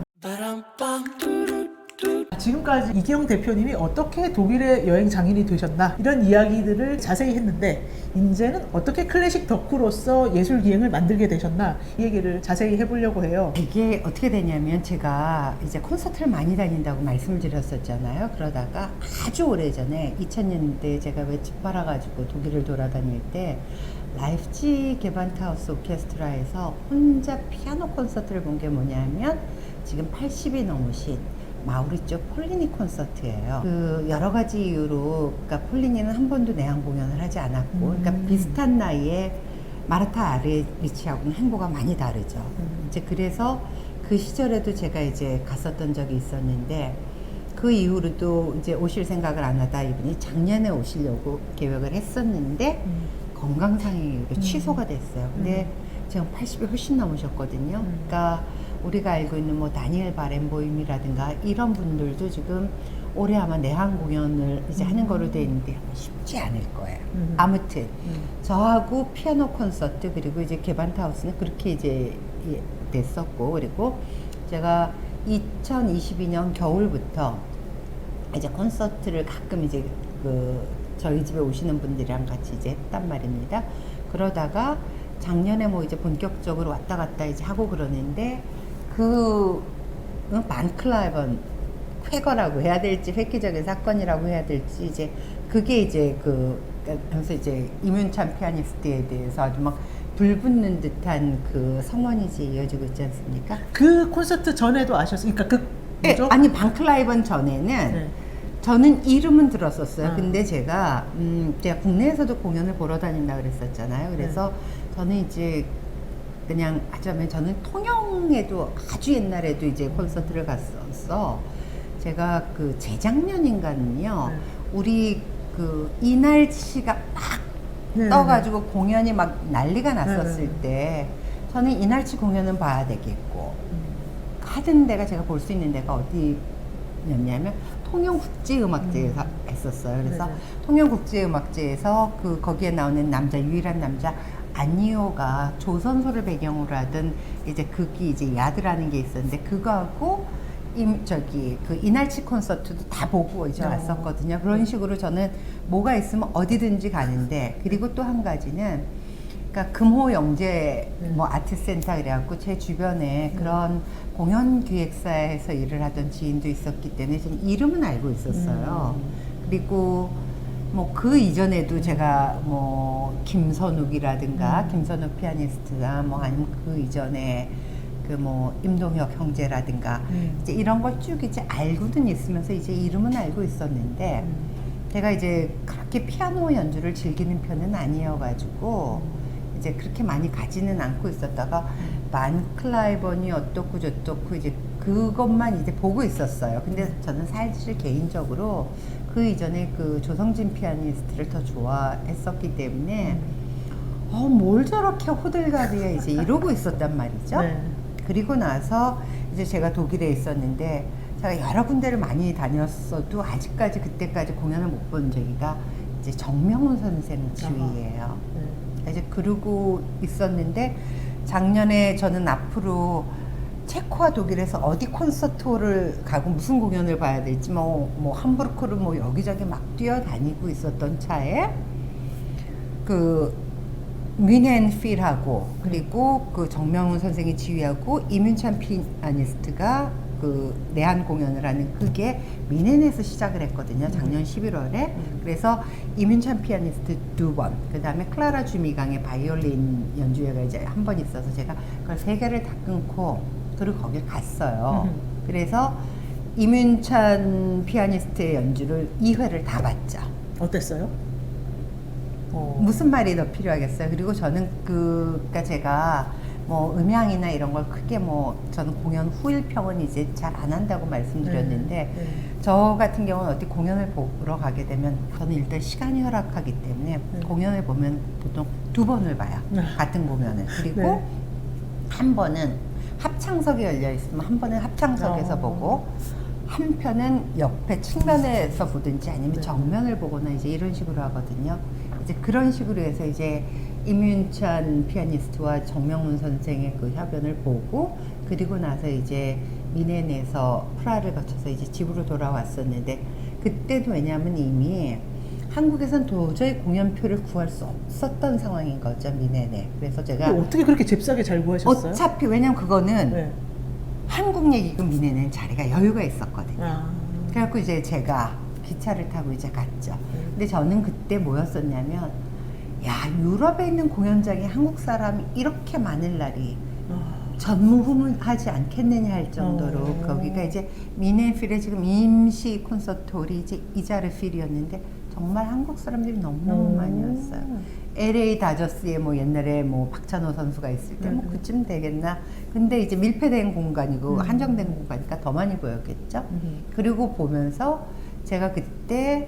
지금까지 이기영 대표님이 어떻게 독일의 여행 장인이 되셨나 이런 이야기들을 자세히 했는데 이제는 어떻게 클래식 덕후로서 예술 기행을 만들게 되셨나 이 얘기를 자세히 해보려고 해요. 이게 어떻게 되냐면 제가 이제 콘서트를 많이 다닌다고 말씀을 드렸었잖아요. 그러다가 아주 오래전에 2000년대 제가 왜 집 팔아가지고 독일을 돌아다닐 때 라이프치 게반트하우스 오케스트라에서 혼자 피아노 콘서트를 본 게 뭐냐면 지금 80이 넘으신 마우리쪼 폴리니 콘서트예요. 그 여러 가지 이유로 그러니까 폴리니는 한 번도 내한 공연을 하지 않았고 그러니까 비슷한 나이에 마르타 아르리치하고는 행보가 많이 다르죠. 이제 그래서 그 시절에도 제가 이제 갔었던 적이 있었는데 그 이후로도 이제 오실 생각을 안 하다 이분이 작년에 오시려고 계획을 했었는데 건강상의 이유로 취소가 됐어요. 근데 지금 80이 훨씬 넘으셨거든요. 그러니까 우리가 알고 있는 뭐 다니엘 바렌보임이라든가 이런 분들도 지금 올해 아마 내한 공연을 이제 하는 거로 돼 있는데 쉽지 않을 거예요. 아무튼 저하고 피아노 콘서트 그리고 이제 게반트하우스는 그렇게 이제 됐었고 그리고 제가 2022년 겨울부터 이제 콘서트를 가끔 이제 그 저희 집에 오시는 분들이랑 같이 이제 했단 말입니다. 그러다가 작년에 뭐 이제 본격적으로 왔다 갔다 이제 하고 그러는데 그 만클라이번 쾌거라고 해야 될지 획기적인 사건이라고 해야 될지 이제 그게 이제 그래서 이제 이문찬 피아니스트에 대해서 아주 막 불붙는 듯한 그 성원이 이제 이어지고 있지 않습니까? 그 콘서트 전에도 아셨어요? 그러니까 그 뭐죠? 아니 방클라이번 전에는 네. 저는 이름은 들었었어요. 아. 근데 제가 국내에서도 공연을 보러 다닌다 그랬었잖아요. 그래서 저는 이제 그냥 하자면 저는 통영에도 아주 옛날에도 이제 콘서트를 갔었어. 제가 그 재작년인가는요. 네. 우리 그 이날치가 막 네, 떠가지고 공연이 막 난리가 났었을 네. 때 저는 이날치 공연은 봐야 되겠고 하던 데가 제가 볼 수 있는 데가 어디였냐면 통영국제음악제에서 했었어요. 그래서 네네. 통영국제음악제에서 그 거기에 나오는 남자 유일한 남자 안니오가 조선소를 배경으로 하던 이제 극이 이제 야드라는 게 있었는데 그거하고 그 이날치 콘서트도 다 보고 이제 왔었거든요. 그런 식으로 저는 뭐가 있으면 어디든지 가는데 그리고 또 한 가지는 그러니까 금호 영재 뭐 아트센터 그래갖고 제 주변에 그런 공연 기획사에서 일을 하던 지인도 있었기 때문에 저는 이름은 알고 있었어요. 그리고 뭐 그 이전에도 제가 뭐 김선욱이라든가 김선욱 피아니스트나 뭐 아니면 그 이전에 그 뭐 임동혁 형제라든가 이제 이런 걸 쭉 이제 알고는 있으면서 이제 이름은 알고 있었는데 제가 이제 그렇게 피아노 연주를 즐기는 편은 아니어가지고 이제 그렇게 많이 가지는 않고 있었다가 만클라이번이 어떻고 저떻고 이제 그것만 이제 보고 있었어요. 근데 저는 사실 개인적으로 그 이전에 그 조성진 피아니스트를 더 좋아했었기 때문에 뭘 저렇게 호들갑이야 이제 이러고 있었단 말이죠. 네. 그리고 나서 이제 제가 독일에 있었는데 제가 여러 군데를 많이 다녔어도 아직까지 그때까지 공연을 못 본 적이가 이제 정명훈 선생 지휘예요. 네. 이제 그러고 있었는데 작년에 저는 앞으로 체코와 독일에서 어디 콘서트를 가고 무슨 공연을 봐야 될지 뭐 함부르크를 뭐 여기저기 막 뛰어다니고 있었던 차에 그 뮌헨필하고 그리고 그 정명훈 선생이 지휘하고 이민찬 피아니스트가 그 내한 공연을 하는 그게 뮌헨에서 시작을 했거든요. 작년 11월에. 그래서 이민찬 피아니스트 2번, 그 다음에 클라라 주미강의 바이올린 연주회가 이제 한 번 있어서 제가 그걸 3개를 다 끊고 그리고 거길 갔어요. 그래서 이민찬 피아니스트의 연주를 2회를 다 봤죠. 어땠어요? 무슨 말이 더 필요하겠어요. 그리고 저는 그러니까 제가 뭐 음향이나 이런 걸 크게 뭐 저는 공연 후일평은 이제 잘 안 한다고 말씀드렸는데 저 같은 경우는 어디 공연을 보러 가게 되면 저는 일단 시간이 허락하기 때문에 공연을 보면 보통 2번을 봐요. 같은 공연을. 그리고 한 번은 합창석이 열려 있으면 한 번은 합창석에서 보고 한 편은 옆에 측면에서 보든지 아니면 정면을 보거나 이제 이런 식으로 하거든요. 이제 그런 식으로 해서 이제 이민찬 피아니스트와 정명훈 선생의 그 협연을 보고 그리고 나서 이제 뮌헨에서 프라하를 거쳐서 이제 집으로 돌아왔었는데 그때도 왜냐하면 이미 한국에선 도저히 공연표를 구할 수 없었던 상황인 거죠, 뮌헨에. 그래서 제가 어떻게 그렇게 잽싸게 잘 구하셨어요? 어차피 왜냐면 그거는 한국 얘기고 뮌헨에는 자리가 여유가 있었거든요. 그래갖고 이제 제가 기차를 타고 이제 갔죠. 근데 저는 그때 뭐였었냐면, 야, 유럽에 있는 공연장에 한국 사람이 이렇게 많을 날이 전무후무하지 않겠느냐 할 정도로 거기가 이제 뮌헨필의 지금 임시 콘서트홀이 이제 이자르필이었는데 정말 한국 사람들이 너무너무 많이 왔어요. LA 다저스에 뭐 옛날에 뭐 박찬호 선수가 있을 때 뭐 그쯤 되겠나. 근데 이제 밀폐된 공간이고 한정된 공간이니까 더 많이 보였겠죠. 그리고 보면서 제가 그때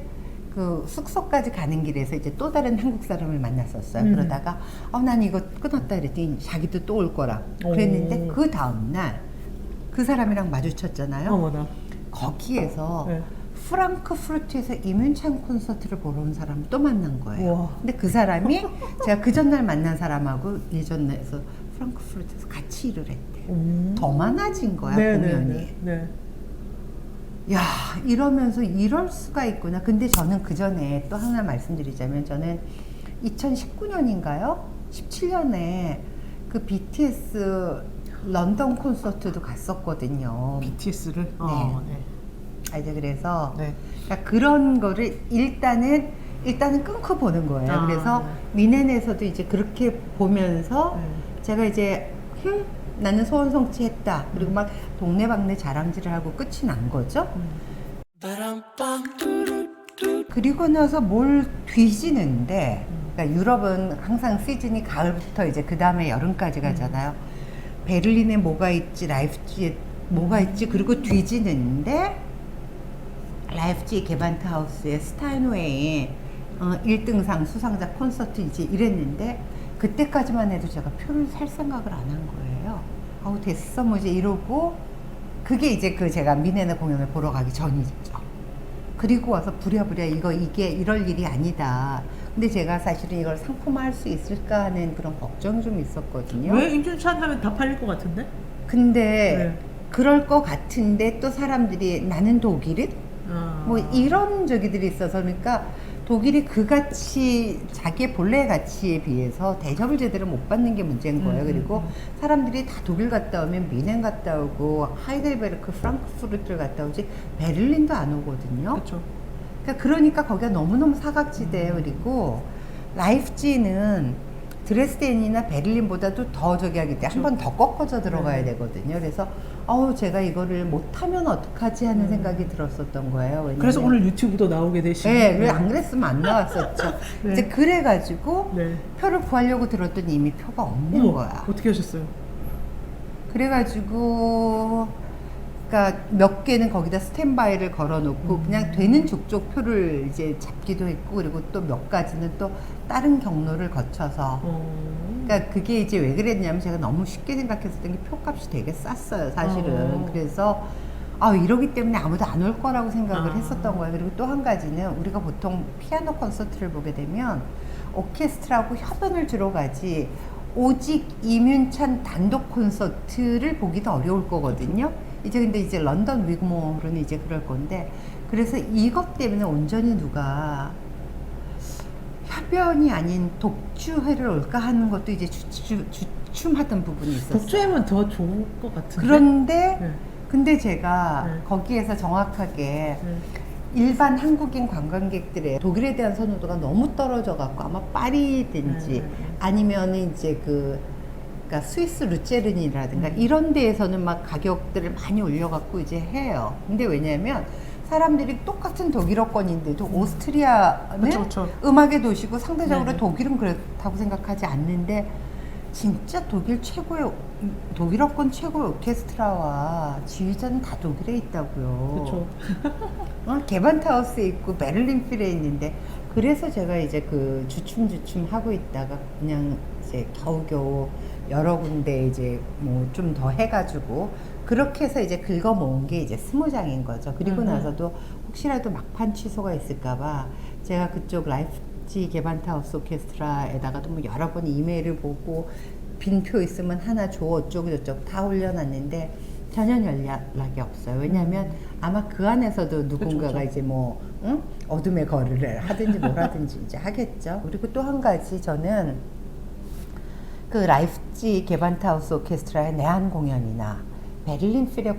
그 숙소까지 가는 길에서 이제 또 다른 한국 사람을 만났었어요. 그러다가 난 이거 끊었다 그랬더니 자기도 또 올 거라 그랬는데 그 다음날 그 사람이랑 마주쳤잖아요. 어머나. 거기에서 프랑크푸르트에서 이민찬 콘서트를 보러 온 사람을 또 만난 거예요. 우와. 근데 그 사람이 제가 그 전날 만난 사람하고 예전에서 프랑크푸르트에서 같이 일을 했대. 더 많아진 거야, 공연이. 야, 이러면서 이럴 수가 있구나. 근데 저는 그 전에 또 하나 말씀드리자면 저는 2019년인가요? 17년에 그 BTS 런던 콘서트도 갔었거든요. BTS를? 네. 이제 그래서 그러니까 그런 거를 일단은 일단은 끊고 보는 거예요. 아, 그래서 네. 미넨에서도 이제 그렇게 보면서 네. 제가 이제 나는 소원 성취했다. 그리고 막 동네방네 자랑질을 하고 끝이 난 거죠. 그리고 나서 뭘 뒤지는데, 그러니까 유럽은 항상 시즌이 가을부터 이제 그 다음에 여름까지 가잖아요. 베를린에 뭐가 있지, 라이프치에 뭐가 있지, 그리고 뒤지는데 라이프치 게반트하우스의 스타인웨이 1등상 수상자 콘서트 이제 이랬는데 그때까지만 해도 제가 표를 살 생각을 안 한 거예요. 아우 됐어 뭐 이제 이러고 그게 이제 그 제가 미네네 공연을 보러 가기 전이죠. 그리고 와서 부랴부랴 이게 이럴 일이 아니다. 근데 제가 사실은 이걸 상품화할 수 있을까 하는 그런 걱정이 좀 있었거든요. 왜 임준찬 하면 다 팔릴 것 같은데? 근데 네. 그럴 것 같은데 또 사람들이 나는 독일은? 뭐 이런 저기들이 있어서 그러니까 독일이 그같이 자기의 본래의 가치에 비해서 대접을 제대로 못 받는 게 문제인 거예요. 그리고 사람들이 다 독일 갔다 오면 미넨 갔다 오고 하이델베르크, 프랑크푸르트를 갔다 오지 베를린도 안 오거든요. 그렇죠. 그러니까 거기가 너무너무 사각지대예요. 그리고 라이프치히는 드레스덴이나 베를린보다도 더 저기 하기 때문에 한 번 더 꺾어져 들어가야 되거든요. 그래서 제가 이거를 못하면 어떡하지 하는 생각이 들었었던 거예요. 왜냐면 그래서 오늘 유튜브도 나오게 되신. 네, 왜 안 그랬으면 안 나왔었죠. 네. 이제 그래가지고 네. 표를 구하려고 들었더니 이미 표가 없는 어머, 거야. 어떻게 하셨어요? 그래가지고 그러니까 몇 개는 거기다 스탠바이를 걸어놓고 그냥 되는 족족 표를 이제 잡기도 했고 그리고 또 몇 가지는 또 다른 경로를 거쳐서 그러니까 그게 이제 왜 그랬냐면 제가 너무 쉽게 생각했었던 게 표값이 되게 쌌어요 사실은. 그래서 이러기 때문에 아무도 안 올 거라고 생각을 했었던 거예요. 그리고 또 한 가지는 우리가 보통 피아노 콘서트를 보게 되면 오케스트라하고 협연을 주로 가지 오직 이문찬 단독 콘서트를 보기도 어려울 거거든요. 근데 이제 런던 위그모어는 이제 그럴 건데 그래서 이것 때문에 온전히 누가 협연이 아닌 독주회를 올까 하는 것도 이제 주춤하던 부분이 있었어요. 독주하면 더 좋을 것 같은데. 그런데 네. 근데 제가 네. 거기에서 정확하게 네. 일반 한국인 관광객들의 독일에 대한 선호도가 너무 떨어져 갖고 아마 파리든지 아니면은 이제 그러니까 스위스 루체른이라든가 이런 데에서는 막 가격들을 많이 올려갖고 이제 해요. 근데 왜냐면 사람들이 똑같은 독일어권인데도 오스트리아는 그쵸. 음악의 도시고 상대적으로 네네. 독일은 그렇다고 생각하지 않는데 진짜 독일어권 최고의 오케스트라와 지휘자는 다 독일에 있다고요. 그렇죠. 게반트하우스에 있고 베를린 필에 있는데 그래서 제가 이제 그 주춤 하고 있다가 그냥 이제 겨우겨우 여러 군데 이제 뭐 좀 더 해가지고 그렇게 해서 이제 긁어 모은 게 이제 20장인 거죠. 그리고 나서도 혹시라도 막판 취소가 있을까봐 제가 그쪽 라이프치 게반트하우스 오케스트라에다가도 뭐 여러 번 이메일을 보고 빈표 있으면 하나 줘 어쩌고 저쩌고 다 올려놨는데 전혀 연락이 없어요. 왜냐하면 아마 그 안에서도 누군가가 그쵸. 이제 뭐 어둠의 거리를 하든지 뭘 하든지 이제 하겠죠. 그리고 또 한 가지 저는 그 라이프치 게반트하우스 오케스트라의 내한 공연이나 베를린 필의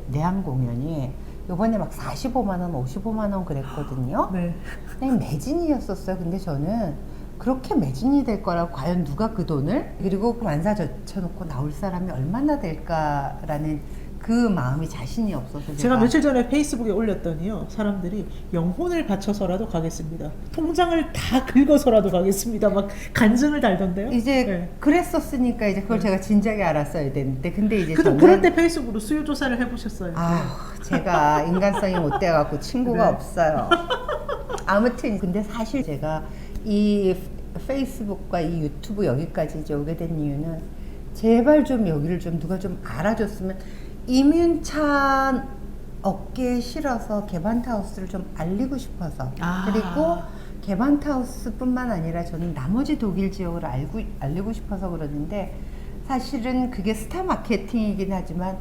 내한 공연이 요번에 막 45만 원, 55만 원 그랬거든요. 네. 그냥 매진이었었어요. 근데 저는 그렇게 매진이 될 거라고 과연 누가 그 돈을 그리고 그 만사 젖혀놓고 나올 사람이 얼마나 될까라는 그 마음이 자신이 없어서 제가 며칠 전에 페이스북에 올렸더니요 사람들이 영혼을 바쳐서라도 가겠습니다, 통장을 다 긁어서라도 가겠습니다, 막 간증을 달던데요. 이제 네. 그랬었으니까 이제 그걸 제가 진작에 알았어야 되는데 근데 이제 저는 그럴 때 페이스북으로 수요 조사를 해보셨어요? 제가 인간성이 못 돼갖고 친구가 네. 없어요. 아무튼 근데 사실 제가 이 페이스북과 이 유튜브 여기까지 이제 오게 된 이유는 제발 좀 여기를 좀 누가 좀 알아줬으면 이문찬 어깨에 실어서 게반트하우스를 좀 알리고 싶어서 그리고 게반트하우스뿐만 아니라 저는 나머지 독일 지역을 알리고 싶어서 그러는데 사실은 그게 스타 마케팅이긴 하지만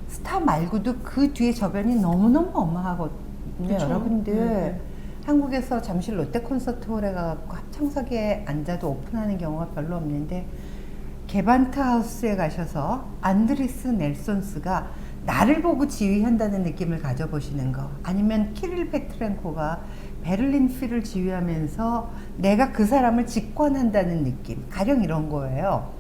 스타 말고도 그 뒤에 저변이 너무너무 어마하거든요. 그쵸? 여러분들 한국에서 잠실 롯데 콘서트홀에 가서 합창석에 앉아도 오픈하는 경우가 별로 없는데 게반트하우스에 가셔서 안드리스 넬손스가 나를 보고 지휘한다는 느낌을 가져보시는 거, 아니면 키릴 페트렌코가 베를린 필을 지휘하면서 내가 그 사람을 직관한다는 느낌, 가령 이런 거예요.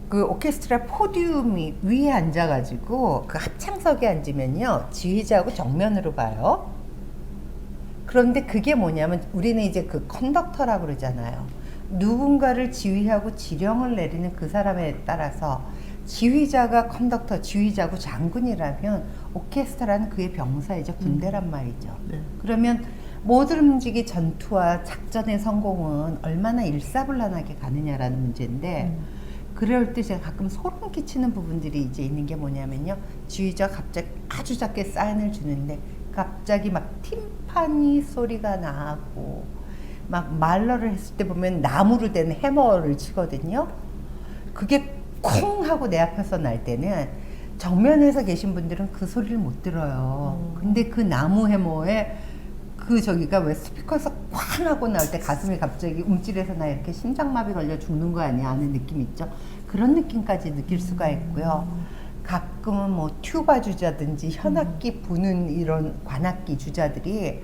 그 오케스트라 포디움 위에 앉아가지고 그 합창석에 앉으면요, 지휘자하고 정면으로 봐요. 그런데 그게 뭐냐면 우리는 이제 그 컨덕터라고 그러잖아요. 누군가를 지휘하고 지령을 내리는 그 사람에 따라서 지휘자가 컨덕터, 지휘자고 장군이라면 오케스트라는 그의 병사이자 군대란 말이죠. 네. 그러면 모든 움직이 전투와 작전의 성공은 얼마나 일사불란하게 가느냐라는 문제인데, 그럴 때 제가 가끔 소름 끼치는 부분들이 이제 있는 게 뭐냐면요, 지휘자가 갑자기 아주 작게 사인을 주는데 갑자기 막 팀파니 소리가 나고, 막 말러를 했을 때 보면 나무로 된 해머를 치거든요. 그게 쿵 하고 내 앞에서 날 때는 정면에서 계신 분들은 그 소리를 못 들어요. 근데 그 나무 해머에 그 저기가 왜 스피커에서 쾅 하고 나올 때 가슴이 갑자기 움찔해서 나 이렇게 심장마비 걸려 죽는 거 아니야 하는 느낌 있죠. 그런 느낌까지 느낄 수가 있고요. 가끔은 뭐 튜바 주자든지 현악기 부는 이런 관악기 주자들이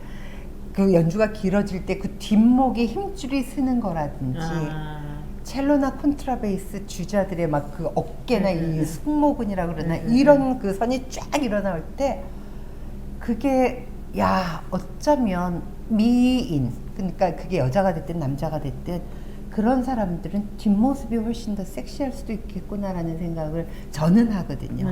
그 연주가 길어질 때 그 뒷목에 힘줄이 쓰는 거라든지, 첼로나 콘트라베이스 주자들의 막 그 어깨나 이 승모근이라 그러나 이런 그 선이 쫙 일어날 때, 그게 야 어쩌면 미인, 그러니까 그게 여자가 됐든 남자가 됐든 그런 사람들은 뒷모습이 훨씬 더 섹시할 수도 있겠구나라는 생각을 저는 하거든요.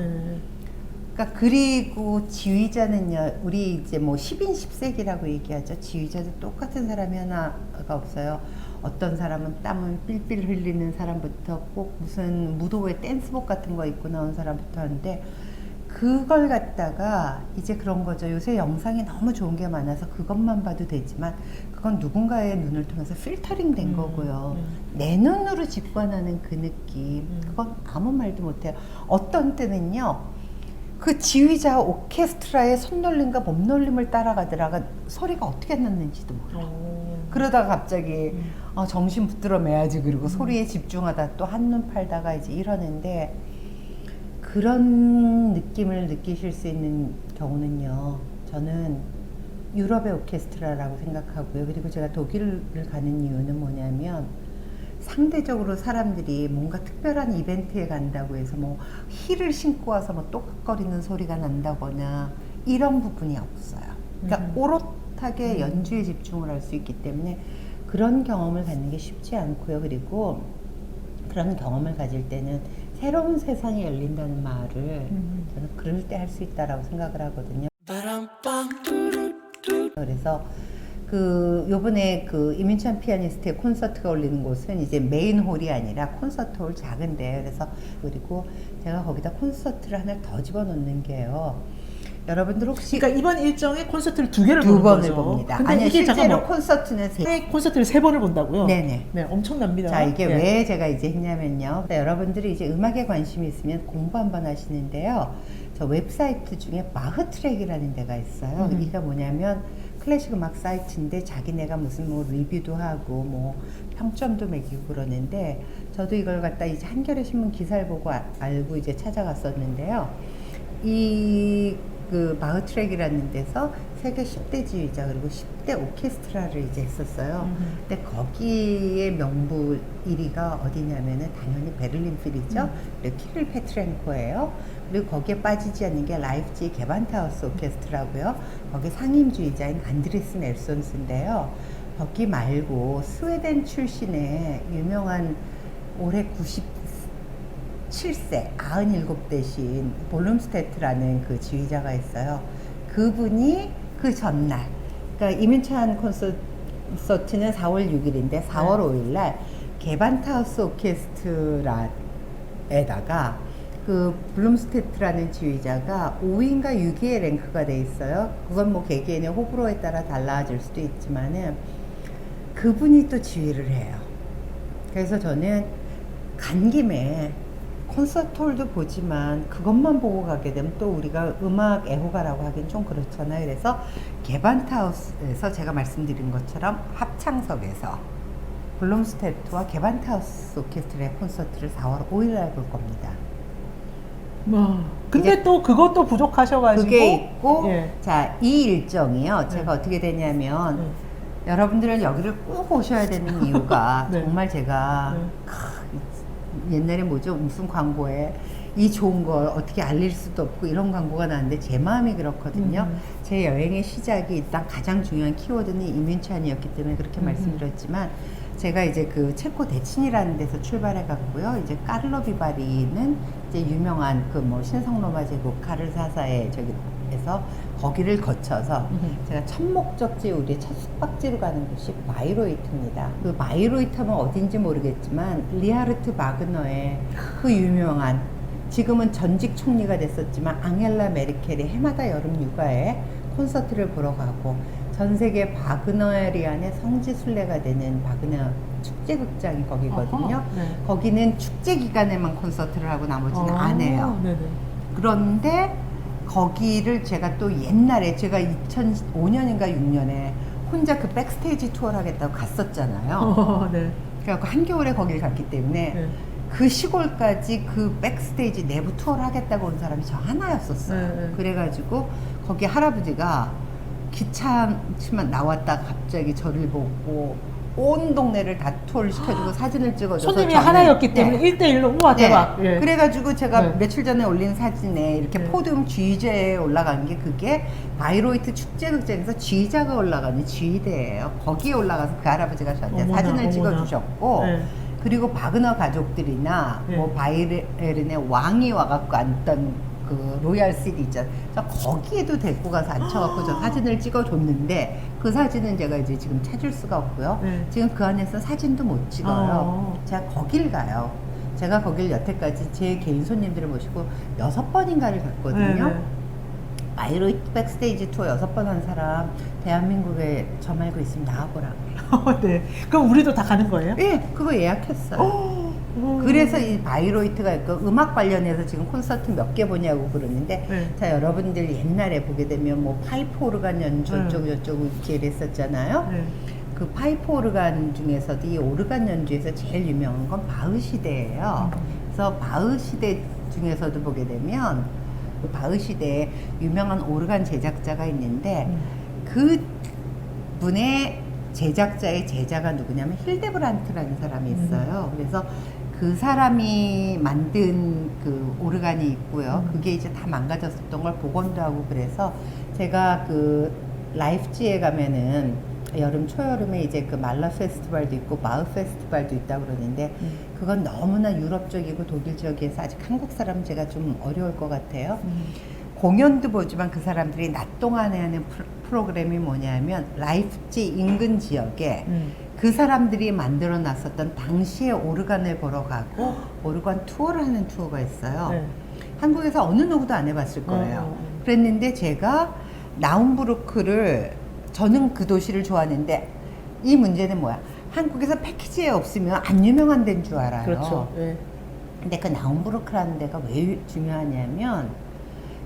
그러니까 그리고 지휘자는요, 우리 이제 뭐 10인 10색이라고 얘기하죠. 지휘자도 똑같은 사람이 하나가 없어요. 어떤 사람은 땀을 삘삘 흘리는 사람부터 꼭 무슨 무도회 댄스복 같은 거 입고 나온 사람부터 하는데, 그걸 갖다가 이제 그런 거죠. 요새 영상이 너무 좋은 게 많아서 그것만 봐도 되지만 그건 누군가의 눈을 통해서 필터링 된 거고요. 내 눈으로 직관하는 그 느낌, 그건 아무 말도 못해요. 어떤 때는요, 그 지휘자 오케스트라의 손놀림과 몸놀림을 따라가더라가 소리가 어떻게 났는지도 몰라. 그러다가 갑자기 정신 붙들어 매야지, 그리고 소리에 집중하다 또 한눈 팔다가 이제 이러는데, 그런 느낌을 느끼실 수 있는 경우는요, 저는 유럽의 오케스트라라고 생각하고요. 그리고 제가 독일을 가는 이유는 뭐냐면, 상대적으로 사람들이 뭔가 특별한 이벤트에 간다고 해서 뭐 힐을 신고 와서 뭐 똑거리는 소리가 난다거나 이런 부분이 없어요. 그러니까 오롯하게 연주에 집중을 할 수 있기 때문에 그런 경험을 갖는 게 쉽지 않고요. 그리고 그런 경험을 가질 때는 새로운 세상이 열린다는 말을 저는 그럴 때 할 수 있다라고 생각을 하거든요. 그래서 그 요번에 그 이민찬 피아니스트의 콘서트가 올리는 곳은 이제 메인 홀이 아니라 콘서트 홀 작은데, 그래서 그리고 제가 거기다 콘서트를 하나 더 집어넣는 게요. 여러분들 혹시 그러니까 이번 일정에 콘서트를 두 개를 두 보는 번을 거죠. 봅니다. 근데 아니요, 이게 실제로 잠깐만, 콘서트는 콘서트를 세 번을 본다고요? 네네. 네, 엄청납니다. 자, 이게 네. 왜 제가 이제 했냐면요. 여러분들이 이제 음악에 관심이 있으면 공부 한번 하시는데요. 저 웹사이트 중에 마흐트랙이라는 데가 있어요. 이게 뭐냐면 클래식 음악 사이트인데 자기네가 무슨 뭐 리뷰도 하고 뭐 평점도 매기고 그러는데, 저도 이걸 갖다 이제 한겨레 신문 기사를 보고 알고 이제 찾아갔었는데요. 이 그 마흐트랙이라는 데서 세계 10대 지휘자 그리고 10대 오케스트라를 이제 했었어요. 근데 거기에 명부 1위가 어디냐면은 당연히 베를린 필이죠. 그리고 키릴 페트렌코예요. 그리고 거기에 빠지지 않는 게 라이프치히 게반트하우스 오케스트라고요. 거기 상임주의자인 안드레스 넬손스인데요. 거기 말고 스웨덴 출신의 유명한 올해 97세 97대신 볼룸스테트라는 그 지휘자가 있어요. 그분이 그 전날, 그러니까 이민찬 콘서트는 4월 6일인데 4월 5일날 게반트하우스 오케스트라에다가 그 블룸스테트라는 지휘자가 5위인가 6위에 랭크가 돼 있어요. 그건 뭐 개개인의 호불호에 따라 달라질 수도 있지만은 그분이 또 지휘를 해요. 그래서 저는 간 김에 콘서트홀도 보지만 그것만 보고 가게 되면 또 우리가 음악 애호가라고 하긴 좀 그렇잖아요. 그래서 게반트하우스에서 제가 말씀드린 것처럼 합창석에서 블룸스테트와 게반트하우스 오케스트라의 콘서트를 4월 5일 날 볼 겁니다. 근데 이제 또 그것도 부족하셔가지고 그게 있고 예. 자, 이 일정이요. 제가 어떻게 되냐면 여러분들은 여기를 꼭 오셔야 되는 이유가 네. 정말 제가 옛날에 뭐죠? 무슨 광고에 이 좋은 걸 어떻게 알릴 수도 없고 이런 광고가 나왔는데 제 마음이 그렇거든요. 제 여행의 시작이 일단 가장 중요한 키워드는 이뮨찬이었기 때문에 그렇게 말씀드렸지만 제가 이제 그 체코 데친이라는 데서 출발해 갔고요. 이제 까를로비바리는 이제 유명한 그 뭐 신성로마 제국 카를사사의 저기에서 거기를 거쳐서 제가 첫 목적지 우리 첫 숙박지로 가는 곳이 바이로이트입니다. 그 바이로이트면 어딘지 모르겠지만 리하르트 바그너의 그 유명한 지금은 전직 총리가 됐었지만 앙헬라 메르켈이 해마다 여름 휴가에 콘서트를 보러 가고 전 세계 바그너리안의 성지순례가 되는 바그너 축제극장이 거기거든요. 어허, 네. 거기는 축제 기간에만 콘서트를 하고 나머지는 안 해요. 네네. 그런데 거기를 제가 또 옛날에 제가 2005년인가 6년에 혼자 그 백스테이지 투어를 하겠다고 갔었잖아요. 네. 그래갖고 한겨울에 거기를 갔기 때문에 네. 그 시골까지 그 백스테이지 내부 투어를 하겠다고 온 사람이 저 하나였었어요. 네. 그래가지고 거기 할아버지가 기차만 나왔다 갑자기 저를 보고 온 동네를 다 투어를 시켜주고 사진을 찍어줘서 손님이 저는, 하나였기 때문에 1대1로 우와 대박. 예. 그래가지고 제가 네. 며칠 전에 올린 사진에 이렇게 네. 포디움 G제에 올라간 게 그게 바이로이트 축제극장에서 G자가 올라가는 G대예요. 거기에 올라가서 그 할아버지가 저한테 어머나, 사진을 어머나. 찍어주셨고 네. 그리고 바그너 가족들이나 네. 뭐 바이에른의 왕이 와갖고 앉던 그 로얄 시리 있잖아요. 저 거기에도 데리고 가서 앉혀갖고 저 사진을 찍어줬는데 그 사진은 제가 이제 지금 찾을 수가 없고요. 네. 지금 그 안에서 사진도 못 찍어요. 제가 거길 가요. 제가 거길 여태까지 제 개인 손님들을 모시고 6번인가를 갔거든요. 네. 바이로이트 백스테이지 투어 6번 한 사람 대한민국에 저 말고 있으면 나와보라고. 네. 그럼 우리도 다 가는 거예요? 예, 그거 예약했어요. 그래서 이 바이로이트가 있고 음악 관련해서 지금 콘서트 몇 개 보냐고 그러는데 네. 자 여러분들 옛날에 보게 되면 뭐 파이프 오르간 연주 어쩌고저쩌고 이렇게 했었잖아요. 네. 그 파이프 오르간 중에서도 이 오르간 연주에서 제일 유명한 건 바흐 시대예요. 그래서 바흐 시대 중에서도 보게 되면 그 바흐 시대에 유명한 오르간 제작자가 있는데 그 분의 제작자의 제자가 누구냐면 힐데브란트라는 사람이 있어요. 그래서 그 사람이 만든 그 오르간이 있고요. 그게 이제 다 망가졌었던 걸 복원도 하고 그래서 제가 그 라이프지에 가면은 여름 초여름에 이제 그 말라 페스티벌도 있고 마흐 페스티벌도 있다고 그러는데 그건 너무나 유럽적이고 독일적이어서 아직 한국 사람 제가 좀 어려울 것 같아요. 공연도 보지만 그 사람들이 낮 동안에 하는 프로그램이 뭐냐면 라이프지 인근 지역에 그 사람들이 만들어 놨었던 당시의 오르간을 보러 가고 오르간 투어를 하는 투어가 있어요. 네. 한국에서 어느 누구도 안 해봤을 거예요. 그랬는데 제가 나움부르크를 저는 그 도시를 좋아하는데 이 문제는 뭐야? 한국에서 패키지에 없으면 안 유명한 데인 줄 알아요. 그렇죠. 네. 근데 그 나움부르크라는 데가 왜 중요하냐면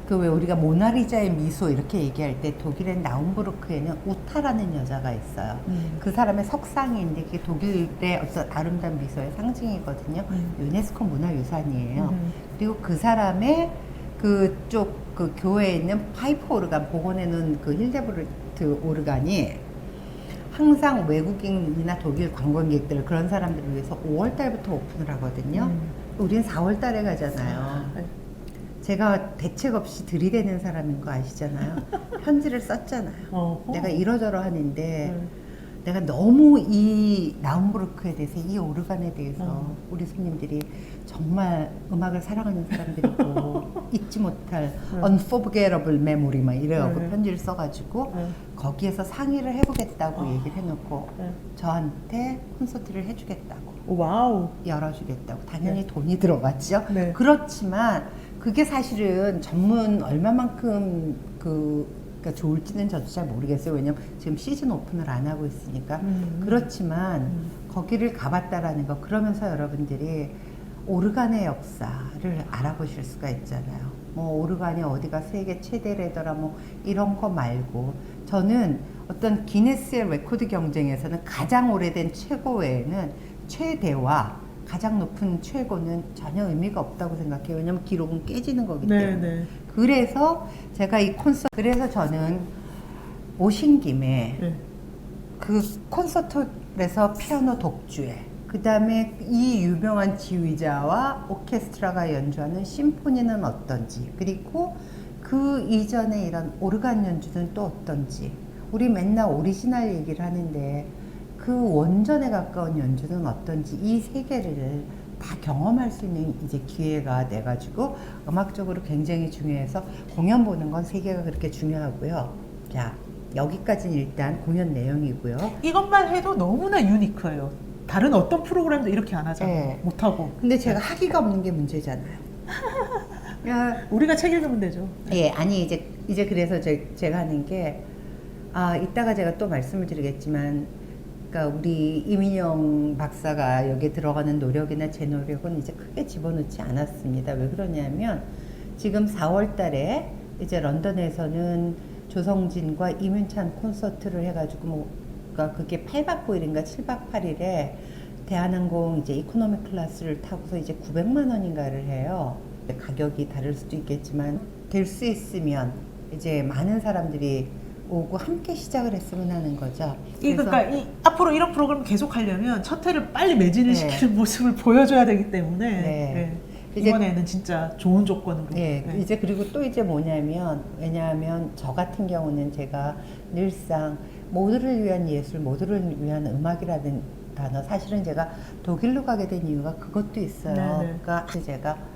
그 왜 우리가 모나리자의 미소 이렇게 얘기할 때 독일의 나움부르크에는 우타라는 여자가 있어요. 그 사람의 석상이 있는데 그게 독일의 어떤 아름다운 미소의 상징이거든요. 유네스코 문화유산이에요. 그리고 그 사람의 그쪽 그 교회에 있는 파이프 오르간 복원해 놓은 그 힐데브르트 오르간이 항상 외국인이나 독일 관광객들 그런 사람들을 위해서 5월 달부터 오픈을 하거든요. 우린 4월 달에 가잖아요. 제가 대책 없이 들이대는 사람인 거 아시잖아요. 편지를 썼잖아요. 내가 이러저러 하는데 내가 너무 이 나움부르크에 대해서 이 오르간에 대해서 우리 손님들이 정말 음악을 사랑하는 사람들이고 잊지 못할 unforgettable memory 막 이래갖고 편지를 써가지고 거기에서 상의를 해보겠다고 얘기를 해놓고 저한테 콘서트를 해주겠다고 와우. 열어주겠다고 당연히 돈이 들어갔죠. 네. 그렇지만 그게 사실은 전문 얼마만큼 그러니까 좋을지는 저도 잘 모르겠어요. 왜냐면 지금 시즌 오픈을 안 하고 있으니까. 그렇지만 거기를 가봤다라는 거 그러면서 여러분들이 오르간의 역사를 알아보실 수가 있잖아요. 뭐 오르간이 어디가 세계 최대래더라 뭐 이런 거 말고 저는 어떤 기네스의 레코드 경쟁에서는 가장 오래된 최고회는 최대와 가장 높은 최고는 전혀 의미가 없다고 생각해요. 왜냐면 기록은 깨지는 거기 때문에. 네. 그래서 제가 이 콘서트, 그래서 저는 오신 김에 네. 그 콘서트에서 피아노 독주회, 그 다음에 이 유명한 지휘자와 오케스트라가 연주하는 심포니는 어떤지, 그리고 그 이전에 이런 오르간 연주는 또 어떤지, 우리 맨날 오리지널 얘기를 하는데 그 원전에 가까운 연주는 어떤지, 이 세 개를 다 경험할 수 있는 이제 기회가 돼가지고 음악적으로 굉장히 중요해서 공연 보는 건 세 개가 그렇게 중요하고요. 자, 여기까지는 일단 공연 내용이고요. 이것만 해도 너무나 유니크해요. 다른 어떤 프로그램도 이렇게 안 하잖아요. 네. 못하고. 근데 제가 하기가 없는 게 문제잖아요. 야, 우리가 책 읽으면 되죠. 예, 아니 이제 그래서 제가 하는 게 이따가 제가 또 말씀을 드리겠지만, 그러니까 우리 이민영 박사가 여기에 들어가는 노력이나 제 노력은 이제 크게 집어넣지 않았습니다. 왜 그러냐면 지금 4월달에 이제 런던에서는 조성진과 이문찬 콘서트를 해가지고 그러니까 그게 8박 9일인가 7박 8일에 대한항공 이제 이코노미 클래스를 타고서 이제 900만 원인가를 해요. 가격이 다를 수도 있겠지만 될 수 있으면 이제 많은 사람들이 오고 함께 시작을 했으면 하는 거죠. 그러니까 앞으로 이런 프로그램 계속 하려면 첫 회를 빨리 매진을 네. 시키는 모습을 보여줘야 되기 때문에 네. 이번에는 진짜 좋은 조건으로. 네, 이제 그리고 또 이제 뭐냐면, 왜냐하면 저 같은 경우는 제가 늘상 모두를 위한 예술, 모두를 위한 음악이라는 단어, 사실은 제가 독일로 가게 된 이유가 그것도 있어요. 네네. 그러니까 제가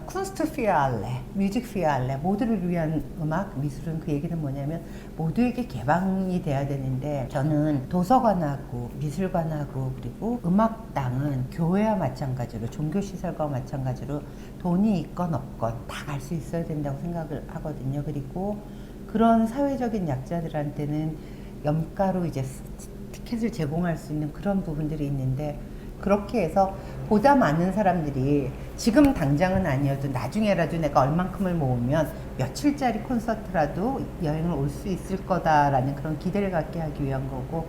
쿤스트 피어 알레, 뮤직 피어 알레, 모두를 위한 음악, 미술은 그 얘기는 뭐냐면 모두에게 개방이 돼야 되는데, 저는 도서관하고 미술관하고 그리고 음악당은 교회와 마찬가지로 종교시설과 마찬가지로 돈이 있건 없건 다 갈 수 있어야 된다고 생각을 하거든요. 그리고 그런 사회적인 약자들한테는 염가로 이제 티켓을 제공할 수 있는 그런 부분들이 있는데, 그렇게 해서 보다 많은 사람들이 지금 당장은 아니어도 나중에라도 내가 얼만큼을 모으면 며칠짜리 콘서트라도 여행을 올 수 있을 거다라는 그런 기대를 갖게 하기 위한 거고.